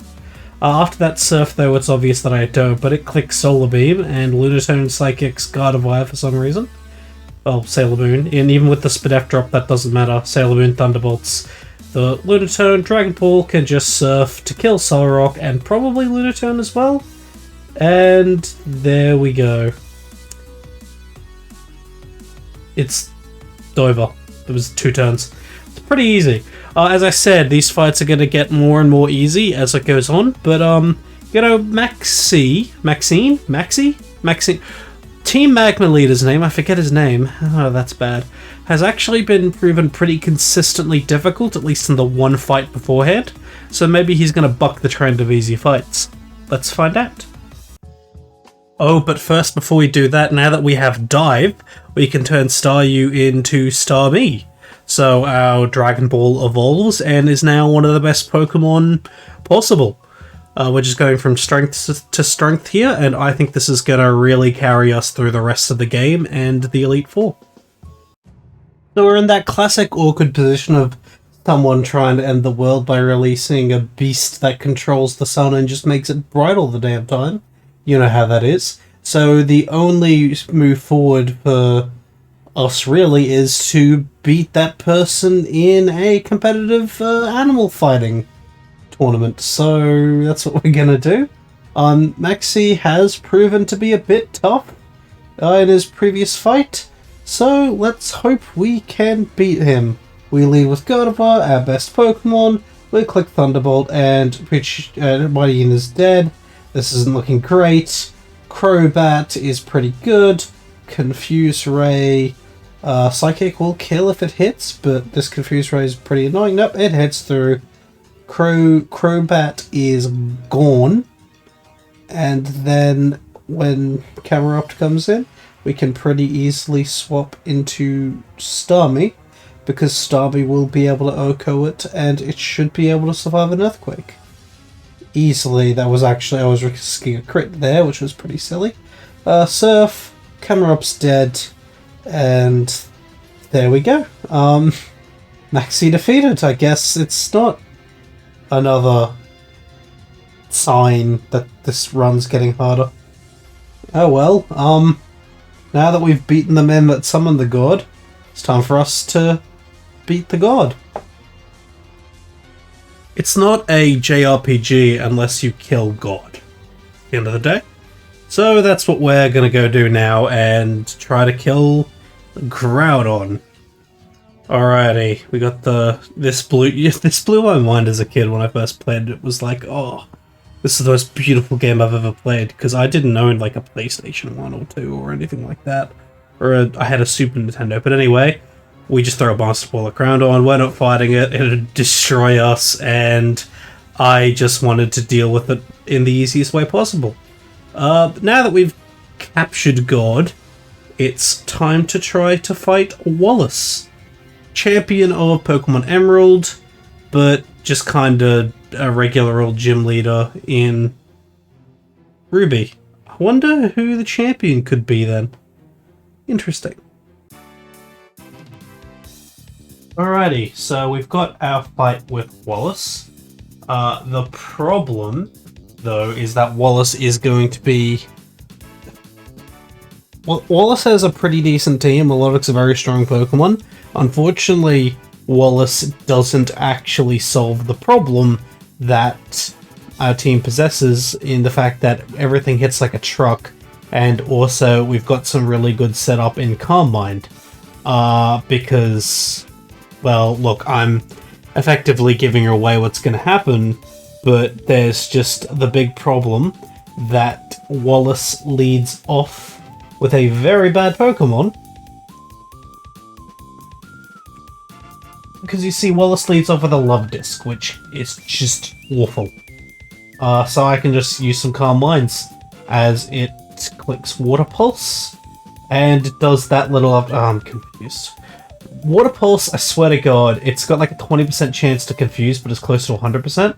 After that Surf, though, it's obvious that I don't, but it clicks Solar Beam, and Lunatone Psychics Gardevoir for some reason. Well, Sailor Moon, and even with the Spadef drop, that doesn't matter. Sailor Moon Thunderbolts. The Lunatone Dragon Ball can just Surf to kill Solrock, and probably Lunatone as well. And there we go. It's over. It was 2 turns. It's pretty easy. As I said, these fights are going to get more and more easy as it goes on, but, you know, Maxine? Team Magma Leader's name, I forget his name, oh, that's bad, has actually been proven pretty consistently difficult, at least in the one fight beforehand, so maybe he's going to buck the trend of easy fights. Let's find out. Oh, but first, before we do that, now that we have Dive, we can turn Staryu into Starmie. So our Dragon Ball evolves and is now one of the best Pokemon possible. We're just going from strength to strength here, and I think this is going to really carry us through the rest of the game and the Elite Four. So we're in that classic awkward position of someone trying to end the world by releasing a beast that controls the sun and just makes it bright all the damn time. You know how that is. So the only move forward for us really is to beat that person in a competitive animal fighting tournament. So that's what we're gonna do. Maxi has proven to be a bit tough in his previous fight, so let's hope we can beat him. We lead with Gardevoir, our best Pokemon. We click Thunderbolt, and Mighty Yin is dead. This isn't looking great. Crobat is pretty good. Confuse Ray. Psychic will kill if it hits, but this Confuse Ray is pretty annoying. Nope, it hits through. Crobat is gone. And then when Camerupt comes in, we can pretty easily swap into Starmie, because Starmie will be able to OHKO it, and it should be able to survive an Earthquake. Easily. That was actually, I was risking a crit there, which was pretty silly. Surf, Camerupt's dead, and there we go. Maxi defeated. I guess it's not another sign that this run's getting harder. Oh well, now that we've beaten the men that summoned the god, it's time for us to beat the god. It's not a JRPG unless you kill God, at the end of the day. So that's what we're gonna go do now, and try to kill Groudon. Alrighty, we got this blew my mind as a kid when I first played it. It was like, oh, this is the most beautiful game I've ever played, because I didn't own like a PlayStation 1 or 2 or anything like that. I had a Super Nintendo, but anyway, we just throw a Master Ball at Groudon, we're not fighting it, it'd destroy us, and I just wanted to deal with it in the easiest way possible. Now that we've captured God, it's time to try to fight Wallace. Champion of Pokemon Emerald, but just kinda a regular old gym leader in Ruby. I wonder who the champion could be then. Interesting. Alrighty, so we've got our fight with Wallace. The problem, though, is that Wallace is going to be... Well, Wallace has a pretty decent team. Melodic's a very strong Pokemon. Unfortunately, Wallace doesn't actually solve the problem that our team possesses, in the fact that everything hits like a truck, and also we've got some really good setup in Calm Mind. Because... Well, look, I'm effectively giving away what's going to happen, but there's just the big problem that Wallace leads off with a very bad Pokemon. Because you see, Wallace leads off with a Love Disc, which is just awful. So I can just use some Calm Minds, as it clicks Water Pulse, and it does that little... I'm confused. Water Pulse, I swear to God, it's got like a 20% chance to confuse, but it's close to 100%.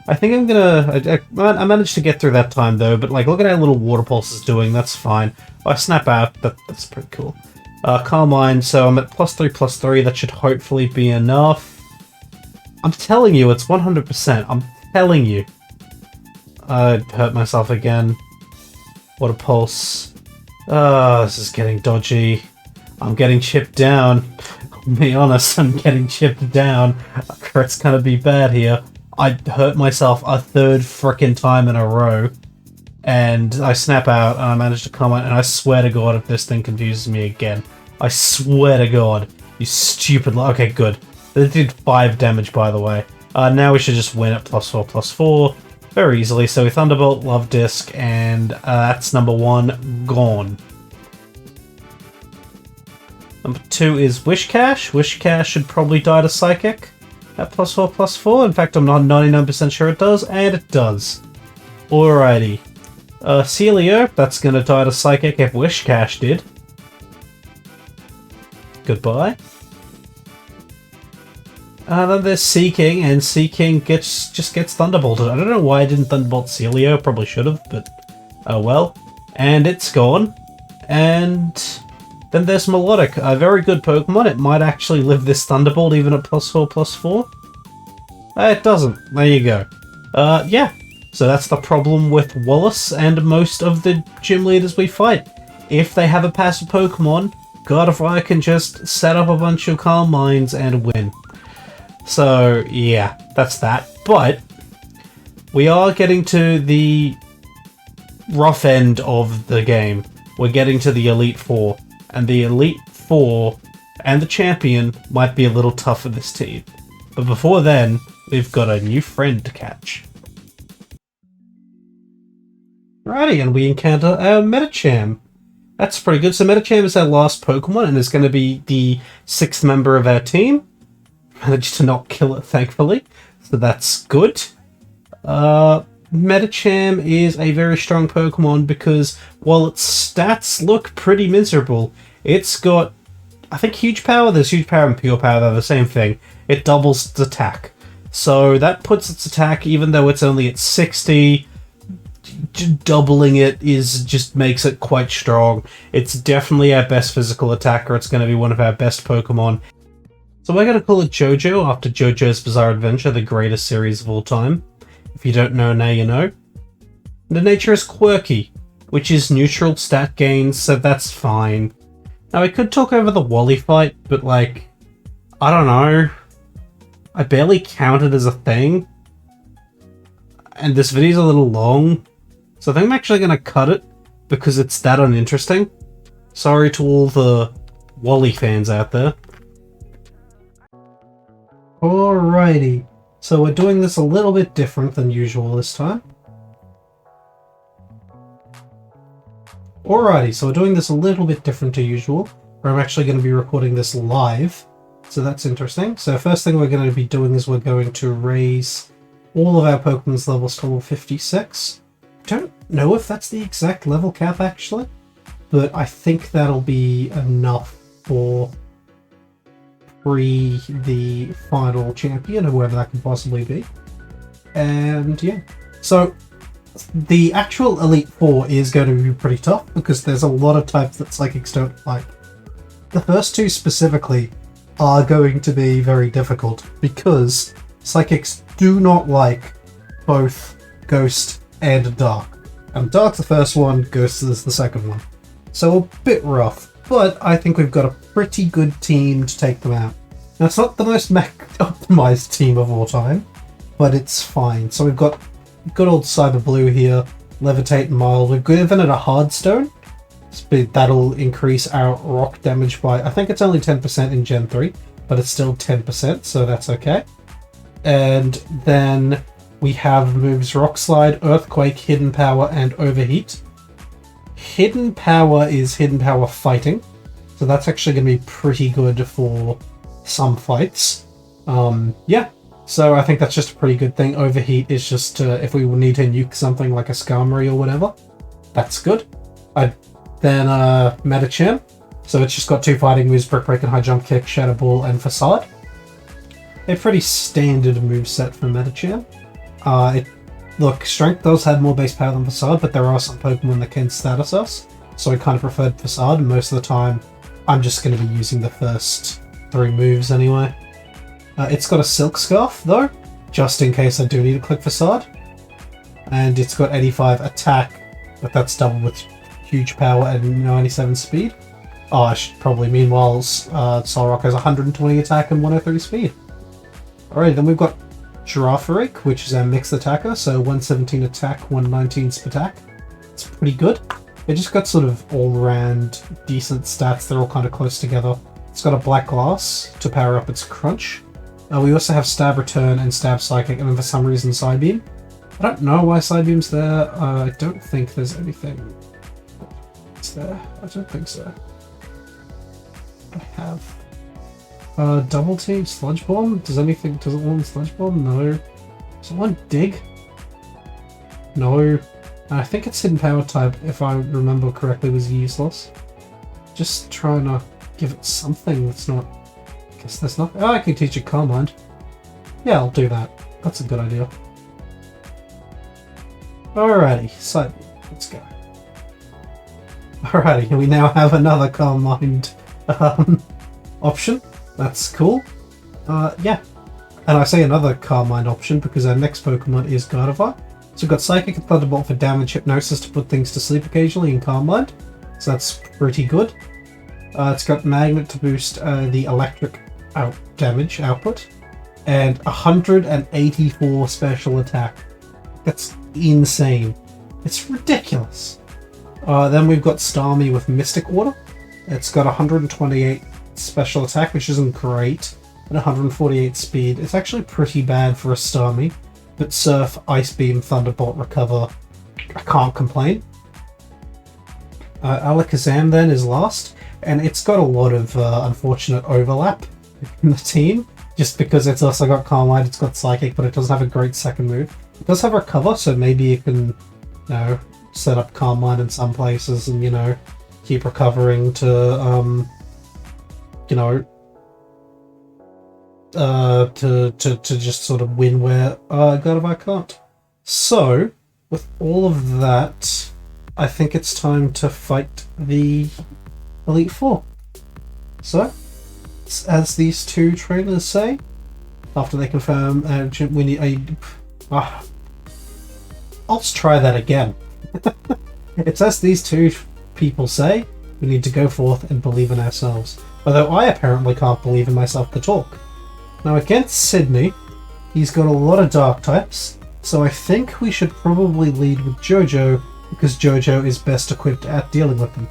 I think I'm gonna... I managed to get through that time, though, but like, look at how little Water Pulse is doing, that's fine. If I snap out, that's pretty cool. Carmine, so I'm at +3/+3, that should hopefully be enough. I'm telling you, it's 100%, I'm telling you. I hurt myself again. Water Pulse. This is getting dodgy. I'm getting chipped down. I'll be honest, I'm getting chipped down. It's gonna be bad here. I hurt myself a third frickin' time in a row. And I snap out and I manage to comment, and I swear to God if this thing confuses me again. I swear to God. You stupid... Okay, good. They did 5 damage, by the way. Now we should just win at +4/+4. Very easily. So Thunderbolt, Love Disc, and that's number 1 gone. Number 2 is Wish Cash. Wish Cash should probably die to Psychic at +4/+4. In fact, I'm not 99% sure it does, and it does. Alrighty. Celio, that's gonna die to Psychic if Wish Cash did. Goodbye. Then there's Seeking, and Seeking just gets Thunderbolted. I don't know why I didn't Thunderbolt Celio, probably should have, but oh well. And it's gone. And then there's Melodic, a very good Pokemon. It might actually live this Thunderbolt even at +4/+4. It doesn't. There you go. Yeah. So that's the problem with Wallace and most of the gym leaders we fight. If they have a passive Pokemon, God, if I can just set up a bunch of Calm Minds and win. So, yeah, that's that. But we are getting to the rough end of the game. We're getting to the Elite Four. And the Elite Four and the Champion might be a little tough for this team. But before then, we've got a new friend to catch. Righty, and we encounter our Medicham. That's pretty good. So Medicham is our last Pokemon and is going to be the 6th member of our team. Managed to not kill it, thankfully. So that's good. Medicham is a very strong Pokemon because while its stats look pretty miserable, it's got, I think, Huge Power. There's Huge Power and Pure Power. They're the same thing. It doubles its attack. So that puts its attack, even though it's only at 60... doubling it just makes it quite strong. It's definitely our best physical attacker. It's going to be one of our best Pokemon. So we're going to call it JoJo after JoJo's Bizarre Adventure, the greatest series of all time. If you don't know, now you know. The nature is quirky, which is neutral stat gains, so that's fine. Now we could talk over the Wally fight, but like, I don't know. I barely count it as a thing. And this video's a little long. So I think I'm actually going to cut it because it's that uninteresting. Sorry to all the Wally fans out there. Alrighty, so we're doing this a little bit different than usual this time. Alrighty, so we're doing this a little bit different to usual, where I'm actually going to be recording this live. So that's interesting. So first thing we're going to be doing is we're going to raise all of our Pokemon's levels to level 56. Don't know if that's the exact level cap actually, but I think that'll be enough for the final champion, whoever that can possibly be. And yeah, so the actual Elite Four is going to be pretty tough because there's a lot of types that Psychics don't like. The first two specifically are going to be very difficult because Psychics do not like both Ghost and Dark. And Dark's the first one, Ghost is the second one. So a bit rough, but I think we've got a pretty good team to take them out. Now it's not the most optimized team of all time, but it's fine. So we've got good old Cyber Blue here, Levitate and Mild. We've given it a Hard Stone. That'll increase our rock damage by, I think it's only 10% in Gen 3, but it's still 10%, so that's okay. And then we have moves Rock Slide, Earthquake, Hidden Power, and Overheat. Hidden Power is Hidden Power Fighting, so that's actually going to be pretty good for some fights. Yeah, so I think that's just a pretty good thing. Overheat is just if we need to nuke something like a Skarmory or whatever, that's good. Then Medicham. So it's just got 2 fighting moves, Brick Break and High Jump Kick, Shadow Ball, and Facade. A pretty standard moveset for Metachan. Look, Strength does have more base power than Facade, but there are some Pokemon that can status us, so I kind of preferred Facade, and most of the time I'm just going to be using the first 3 moves anyway. It's got a Silk Scarf, though, just in case I do need to click Facade. And it's got 85 attack, but that's double with huge power and 97 speed. Oh, I should probably, meanwhile, Solrock has 120 attack and 103 speed. Alright, then we've got Girafarig, which is our mixed attacker, so 117 attack, 119 attack. It's pretty good. It just got sort of all-round decent stats, they're all kind of close together. It's got a Black Glass to power up its Crunch. We also have Stab Return and Stab Psychic, and then for some reason Psybeam. I don't know why Psybeam's there. I don't think there's anything that's there. I don't think so. I have Double Team, Sludge Bomb. Does it want Sludge Bomb? No. Does it want Dig? No. I think its Hidden Power type, if I remember correctly, was useless. Just trying to give it something that's not. I guess there's not. Oh, I can teach it Calm Mind. Yeah, I'll do that. That's a good idea. Alrighty, so let's go. Alrighty, we now have another Calm Mind option. That's cool. Yeah. And I say another Calm Mind option because our next Pokemon is Gardevoir. So we've got Psychic and Thunderbolt for damage, Hypnosis to put things to sleep occasionally in Calm Mind. So that's pretty good. It's got Magnet to boost the electric damage output. And 184 special attack. That's insane. It's ridiculous. Then we've got Starmie with Mystic Water. It's got 128 special attack, which isn't great, and 148 speed. It's actually pretty bad for a Starmie, but Surf, Ice Beam, Thunderbolt, Recover, I can't complain. Alakazam then is last, and it's got a lot of unfortunate overlap in the team, just because it's also got Calm Mind, it's got Psychic, but it doesn't have a great second move. It does have Recover, so maybe you can, set up Calm Mind in some places and, keep recovering to, to just sort of win where Gardevoir can't. So, with all of that, I think it's time to fight the Elite Four. So, as these 2 trainers say, after they confirm, we need I'll just try that again. It's as these 2 people say, we need to go forth and believe in ourselves. Although I apparently can't believe in myself to talk. Now against Sydney, he's got a lot of dark types, so I think we should probably lead with Jojo, because Jojo is best equipped at dealing with them.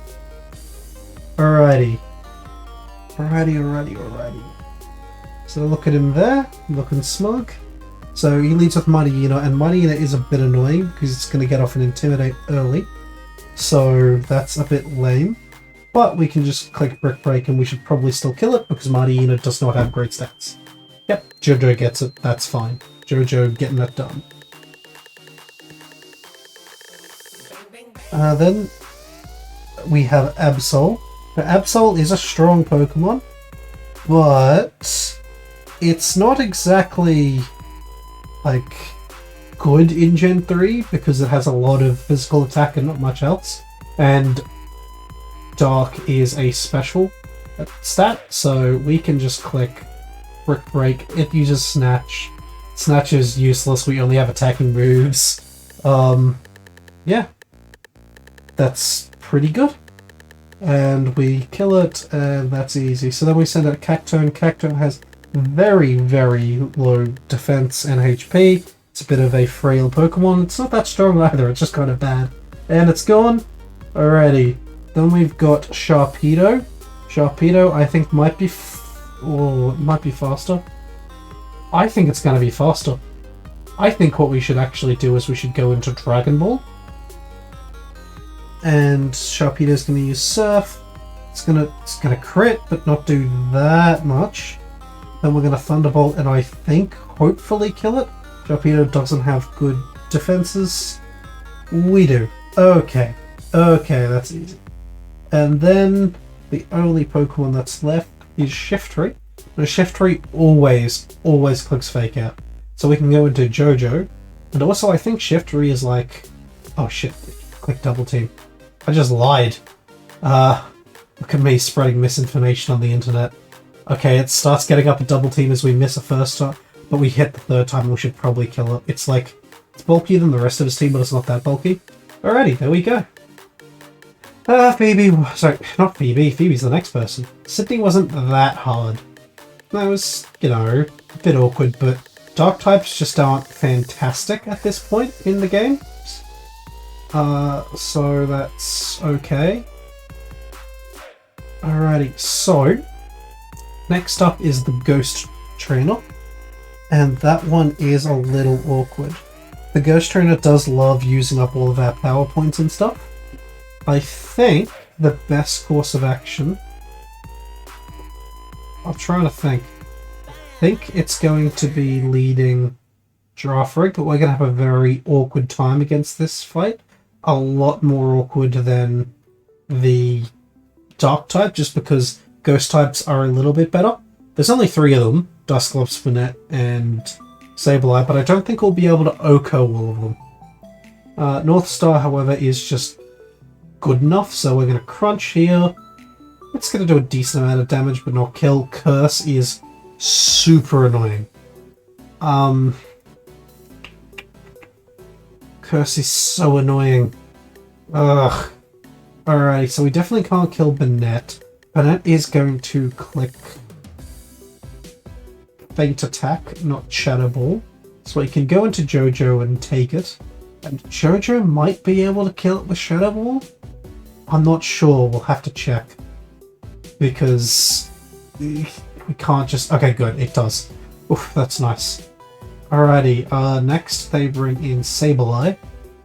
Alrighty. So look at him there, looking smug. So he leads with Mightyena, and Mightyena is a bit annoying because it's going to get off and Intimidate early. So that's a bit lame. But we can just click Brick Break and we should probably still kill it because Mightyena does not have great stats. Yep, Jojo gets it, that's fine. Jojo getting that done. Then we have Absol. Now Absol is a strong Pokemon, but it's not exactly like good in Gen 3 because it has a lot of physical attack and not much else. And Dark is a special stat, so we can just click Brick Break. It uses Snatch. Snatch is useless, we only have attacking moves. Yeah. That's pretty good. And we kill it, and that's easy. So then we send out Cacturne. Cacturne has very, very low defense and HP. It's a bit of a frail Pokemon. It's not that strong either, it's just kind of bad. And it's gone. Alrighty. Then we've got Sharpedo. Sharpedo, I think, might be faster. I think it's going to be faster. I think what we should actually do is we should go into Dragon Ball. And Sharpedo's going to use Surf. It's gonna crit, but not do that much. Then we're going to Thunderbolt and I think, hopefully, kill it. Sharpedo doesn't have good defenses. We do. Okay. Okay, that's easy. And then the only Pokemon that's left is Shiftry. Now Shiftry always clicks Fake Out. So we can go into JoJo. And also I think Shiftry is like... Oh shit, click Double Team. I just lied. Look at me spreading misinformation on the internet. Okay, it starts getting up a Double Team as we miss a first time, but we hit the third time and we should probably kill it. It's like... It's bulkier than the rest of his team, but it's not that bulky. Alrighty, there we go. Phoebe... Sorry, not Phoebe. Phoebe's the next person. Sydney wasn't that hard. That was, you know, a bit awkward, but Dark types just aren't fantastic at this point in the game. So that's okay. Alrighty, so... Next up is the Ghost Trainer. And that one is a little awkward. The Ghost Trainer does love using up all of our power points and stuff. I think the best course of action... I'm trying to think. I think it's going to be leading Girafarig, but we're going to have a very awkward time against this fight. A lot more awkward than the Dark type, just because Ghost types are a little bit better. There's only 3 of them, Dusclops, Spinette, and Sableye, but I don't think we'll be able to OHKO all of them. North Star, however, is just good enough, so we're going to Crunch here. It's going to do a decent amount of damage, but not kill. Curse is super annoying. Curse is so annoying. Ugh. Alright, so we definitely can't kill Banette. Banette is going to click Faint Attack, not Shadow Ball. So we can go into JoJo and take it. And JoJo might be able to kill it with Shadow Ball? I'm not sure, we'll have to check. Because we can't just... Okay, good, it does. Oof, that's nice. Alrighty, next they bring in Sableye.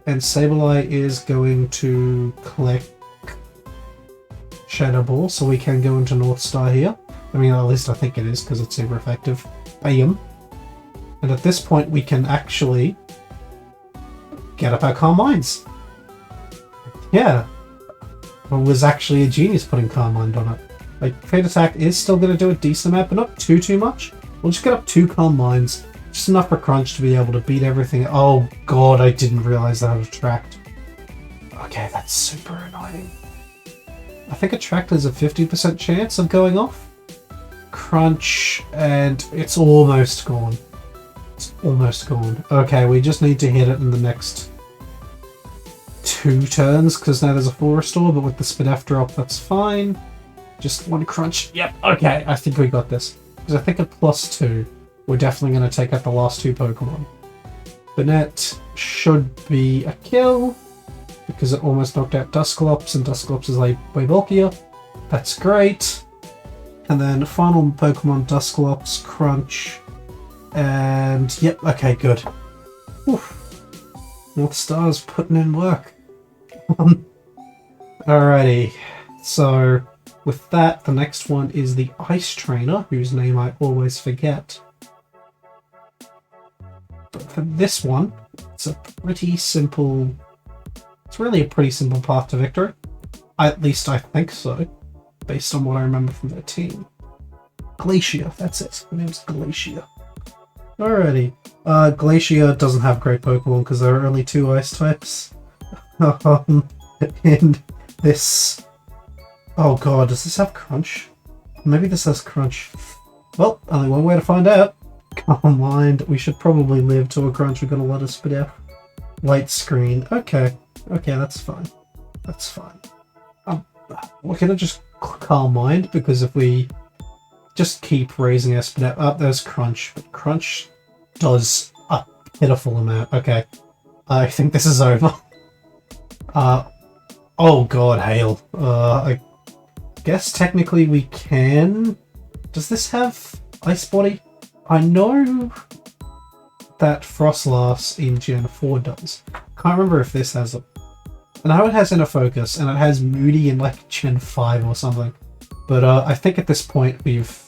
And Sableye is going to click Shadow Ball, so we can go into North Star here. I mean, at least I think it is, because it's super effective. Bam. And at this point, we can actually get up our Calm Minds. Yeah. It was actually a genius putting Calm Mind on it. Like, Fate Attack is still going to do a decent amount, but not too much. We'll just get up 2 Calm Minds. Just enough for Crunch to be able to beat everything. Oh god, I didn't realize that Attract. Okay, that's super annoying. I think Attract has a 50% chance of going off. Crunch, and it's almost gone. It's almost gone. Okay, we just need to hit it in the next 2 turns, because now there's a full restore, but with the Spinef drop, that's fine. Just 1 Crunch. Yep, okay, I think we got this. Because I think at +2, we're definitely going to take out the last 2 Pokemon. Banette should be a kill, because it almost knocked out Dusclops, and Dusclops is like way bulkier. That's great. And then final Pokemon, Dusclops, Crunch, and yep, okay, good. Oof. North Star's putting in work. Alrighty, so with that, the next one is the Ice Trainer, whose name I always forget. But for this one, it's a pretty simple... It's really a pretty simple path to victory. At least I think so, based on what I remember from their team. Glacier, that's it. Her name's Glacier. Alrighty. Glacier doesn't have great Pokemon because there are only 2 Ice types. And this... Oh god, does this have Crunch? Maybe this has Crunch. Well, only one way to find out. Calm Mind. We should probably live to a Crunch. We're gonna let us spit out. Light Screen. Okay. Okay, that's fine. That's fine. We're gonna just Calm Mind, because if we just keep raising our spin up, there's Crunch. But Crunch does a pitiful amount. Okay. I think this is over. Oh god, Hail. I guess technically we can... Does this have Ice Body? I know that Frostlass in Gen 4 does. Can't remember if this has it. I know it has Inner Focus, and it has Moody in like Gen 5 or something. But I think at this point we've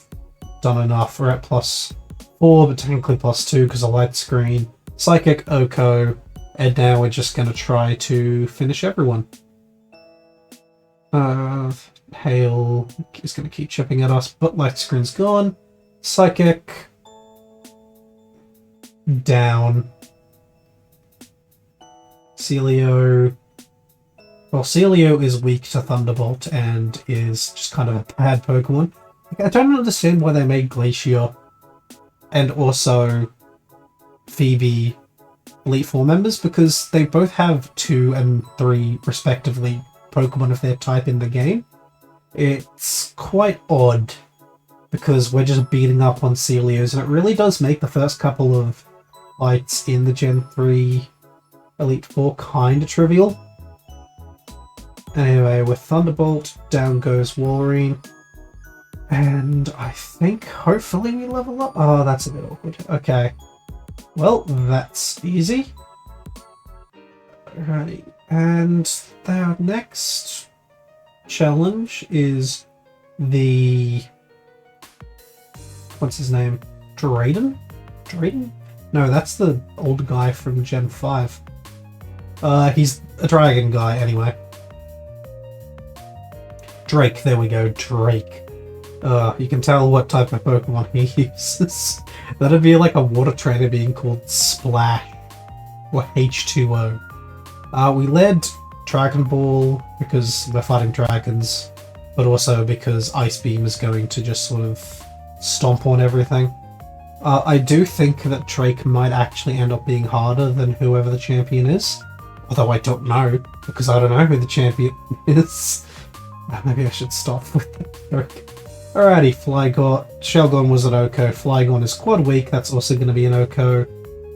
done enough. We're at +4, but technically +2 because of Light Screen, Psychic, OHKO, and now we're just going to try to finish everyone. Hail is going to keep chipping at us, but Light Screen's gone. Psychic. Down. Celio. Well, Celio is weak to Thunderbolt and is just kind of a bad Pokemon. I don't understand why they made Glacier and also Phoebe Elite Four members, because they both have 2 and 3 respectively Pokemon of their type in the game. It's quite odd because we're just beating up on Celios, and it really does make the first couple of fights in the Gen 3 Elite Four kind of trivial. Anyway, with Thunderbolt, down goes Wolverine. And I think hopefully we level up. Oh, that's a bit awkward. Okay. Well, that's easy. Alrighty. And our next challenge is the... What's his name? Drayden? Drayden? No, that's the old guy from Gen 5. He's a dragon guy anyway. Drake, there we go, Drake. You can tell what type of Pokemon he uses. That'd be like a water trainer being called Splash. Or H2O. We led Dragon Ball because we're fighting dragons, but also because Ice Beam is going to just sort of stomp on everything. I do think that Drake might actually end up being harder than whoever the champion is. Although I don't know, because I don't know who the champion is. Maybe I should stop with that joke. Alrighty, Flygon. Shelgon was an Oko. Flygon is quad weak, that's also going to be an Oko.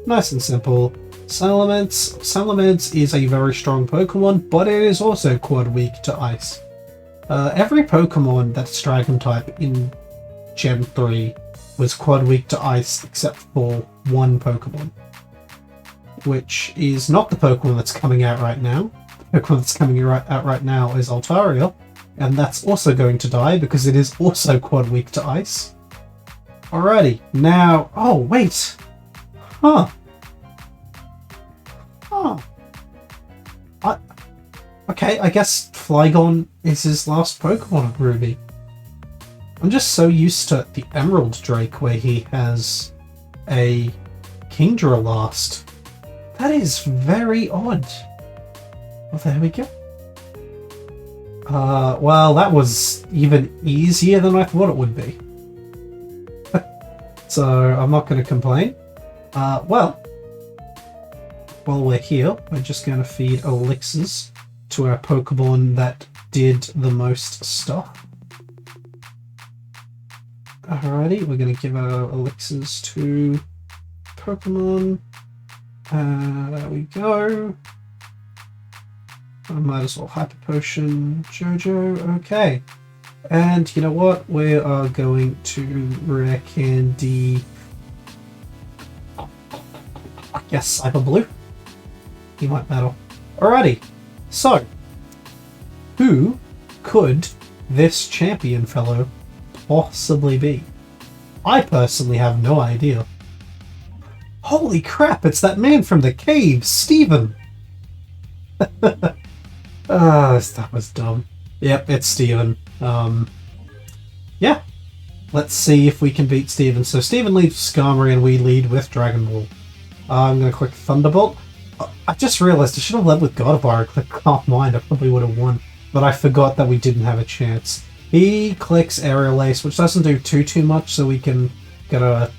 Nice and simple. Salamence. Salamence is a very strong Pokemon, but it is also quad weak to Ice. Every Pokemon that's Dragon type in Gen 3 was quad weak to Ice except for one Pokemon, which is not the Pokemon that's coming out right now. The Pokemon that's coming out right now is Altaria, and that's also going to die because it is also quad weak to Ice. Alrighty, now... Oh, wait! Huh. Huh. Okay, I guess Flygon is his last Pokemon of Ruby. I'm just so used to the Emerald Drake where he has a Kingdra last. That is very odd. Well, there we go. Well, that was even easier than I thought it would be. So, I'm not going to complain. Well, while we're here, we're just going to feed elixirs to our Pokemon that did the most stuff. Alrighty, we're going to give our elixirs to Pokemon. There we go. I might as well Hyper Potion Jojo. Okay. And you know what? We are going to Rare Candy... I guess Cyber Blue. He might battle. Alrighty. So, who could this champion fellow possibly be? I personally have no idea. Holy crap, it's that man from the cave, Steven! That was dumb. Yep, it's Steven. Yeah. Let's see if we can beat Steven. So Steven leads Skarmory and we lead with Dragon Ball. I'm gonna click Thunderbolt. I just realized I should have led with Gardevoir and clicked Calm Mind. I probably would have won. But I forgot that we didn't have a chance. He clicks Aerial Ace, which doesn't do too much, so we can get a,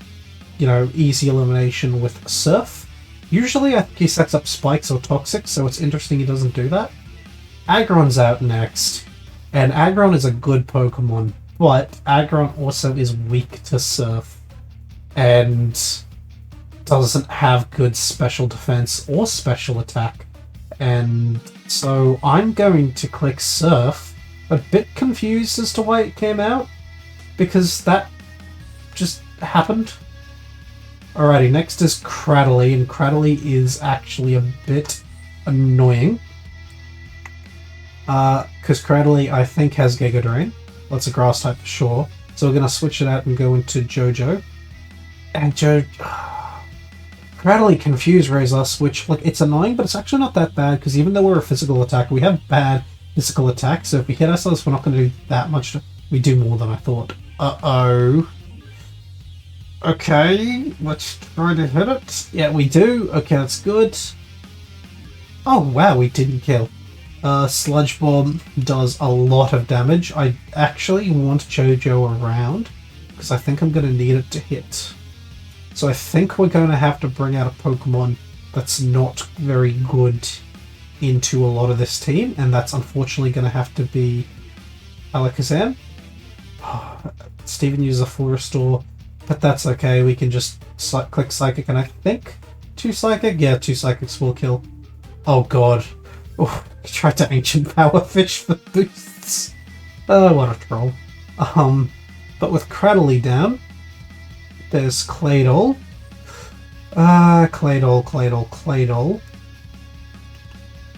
easy elimination with Surf. Usually I think he sets up Spikes or Toxic, so it's interesting he doesn't do that. Aggron's out next, and Aggron is a good Pokemon, but Aggron also is weak to Surf, and doesn't have good special defense or special attack, and so I'm going to click Surf. A bit confused as to why it came out, because that just happened. Alrighty, next is Cradily, and Cradily is actually a bit annoying. Because Cradily, I think, has Giga Drain. Well, it's a grass type for sure. So we're going to switch it out and go into Jojo. And Cradily Confuse Raise us, which, it's annoying, but it's actually not that bad, because even though we're a physical attacker, we have bad physical attack, so if we hit ourselves, we're not going to do that much. We do more than I thought. Uh-oh. Okay, let's try to hit it. Yeah, we do. Okay, that's good. Oh, wow, we didn't kill. Sludge Bomb does a lot of damage. I actually want Jojo around, because I think I'm going to need it to hit. So I think we're going to have to bring out a Pokemon that's not very good into a lot of this team, and that's unfortunately going to have to be Alakazam. Steven uses a full restore, but that's okay. We can just click Psychic, and I think 2 Psychic? Yeah, 2 Psychics will kill. Oh god. Oh, I tried to Ancient Power Fish for boosts. Oh, what a troll. But with Cradley down, there's Claydol. Claydol.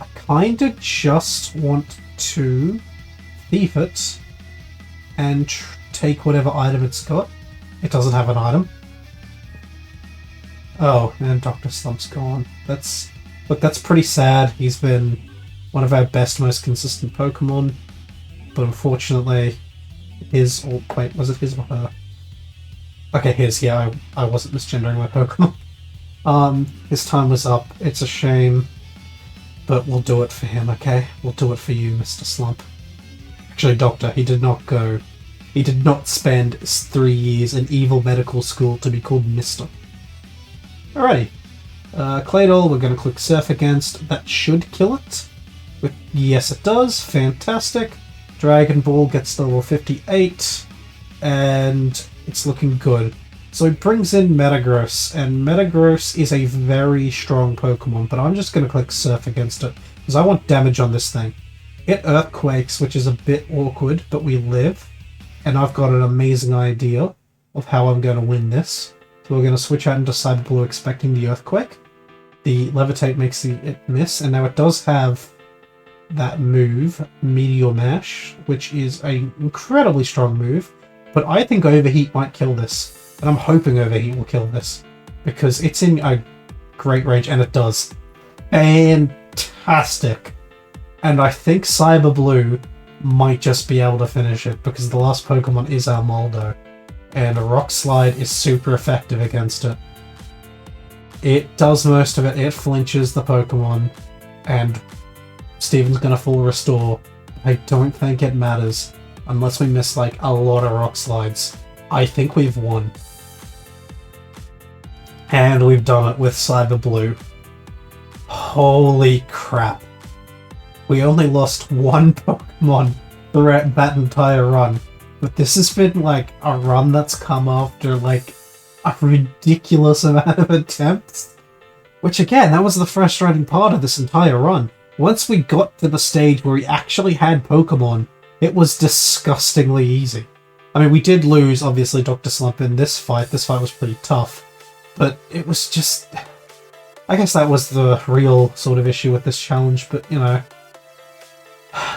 I kinda just want to thief it and take whatever item it's got. It doesn't have an item. Oh, and Dr. Slump's gone. Look, that's pretty sad. He's been one of our best, most consistent Pokemon, but unfortunately, his, or wait, was it his or her? Okay, his, yeah, I wasn't misgendering my Pokemon. His time was up. It's a shame, but we'll do it for him, okay? We'll do it for you, Mr. Slump. Actually, Doctor, he did not spend 3 years in evil medical school to be called Mr. Alrighty. Claydol, we're going to click Surf Against. That should kill it. Yes, it does. Fantastic. Dragon Ball gets to level 58, and it's looking good. So it brings in Metagross, and Metagross is a very strong Pokemon, but I'm just going to click Surf Against it, because I want damage on this thing. It Earthquakes, which is a bit awkward, but we live, and I've got an amazing idea of how I'm going to win this. So we're going to switch out into Cyber Blue expecting the Earthquake. The Levitate makes it miss, and now it does have that move, Meteor Mash, which is an incredibly strong move, but I think Overheat might kill this, and I'm hoping Overheat will kill this, because it's in a great range, and it does. Fantastic! And I think Cyber Blue might just be able to finish it, because the last Pokemon is our Moldo, and a Rock Slide is super effective against it. It does most of it, it flinches the Pokemon, and Steven's gonna full restore. I don't think it matters, unless we miss like a lot of Rock Slides. I think we've won. And we've done it with Cyber Blue. Holy crap. We only lost 1 Pokemon throughout that entire run, but this has been like a run that's come after like a ridiculous amount of attempts. Which again, that was the frustrating part of this entire run. Once we got to the stage where we actually had Pokemon, it was disgustingly easy. I mean, we did lose, obviously, Dr. Slump in this fight. This fight was pretty tough. But it was just... I guess that was the real sort of issue with this challenge, but, you know...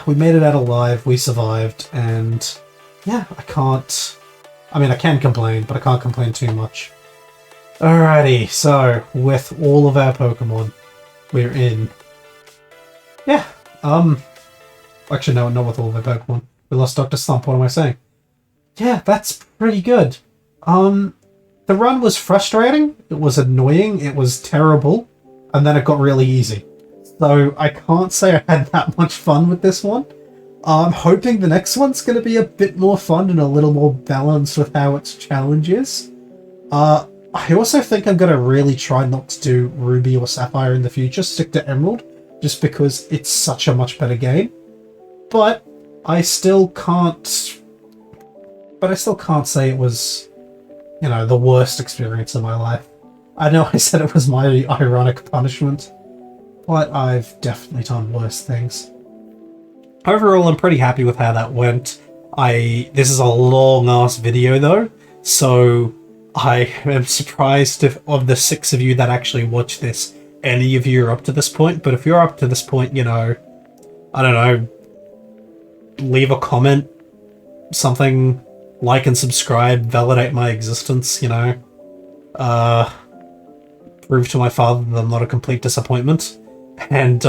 We made it out alive, we survived, and... Yeah, I can't... I mean, I can complain, but I can't complain too much. Alrighty, so, with all of our Pokemon, we're in... Yeah, actually no, not with all of my Pokemon. We lost Dr. Slump, what am I saying? Yeah, that's pretty good. The run was frustrating, it was annoying, it was terrible, and then it got really easy. So I can't say I had that much fun with this one. I'm hoping the next one's going to be a bit more fun and a little more balanced with how its challenge is. I also think I'm going to really try not to do Ruby or Sapphire in the future, stick to Emerald, just because it's such a much better game. But I still can't say it was, you know, the worst experience of my life. I know I said it was my ironic punishment, but I've definitely done worse things. Overall, I'm pretty happy with how that went. This is a long-ass video though, so I am surprised if of the 6 of you that actually watch this, any of you are up to this point. But if you're up to this point, you know, I don't know, leave a comment, something, like and subscribe, validate my existence, you know, prove to my father that I'm not a complete disappointment, and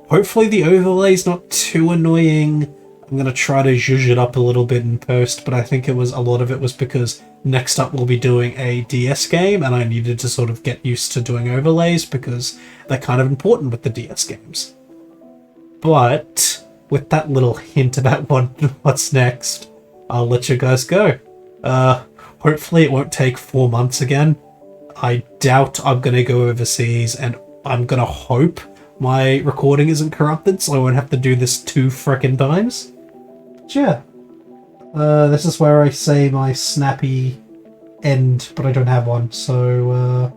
Hopefully the overlay's not too annoying. I'm going to try to zhuzh it up a little bit in post, but I think a lot of it was because next up we'll be doing a DS game, and I needed to sort of get used to doing overlays because they're kind of important with the DS games. But with that little hint about what's next, I'll let you guys go. Hopefully it won't take 4 months again. I doubt I'm going to go overseas, and I'm going to hope my recording isn't corrupted so I won't have to do this 2 frickin' times. But yeah. This is where I say my snappy end, but I don't have one, so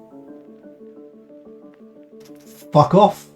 fuck off.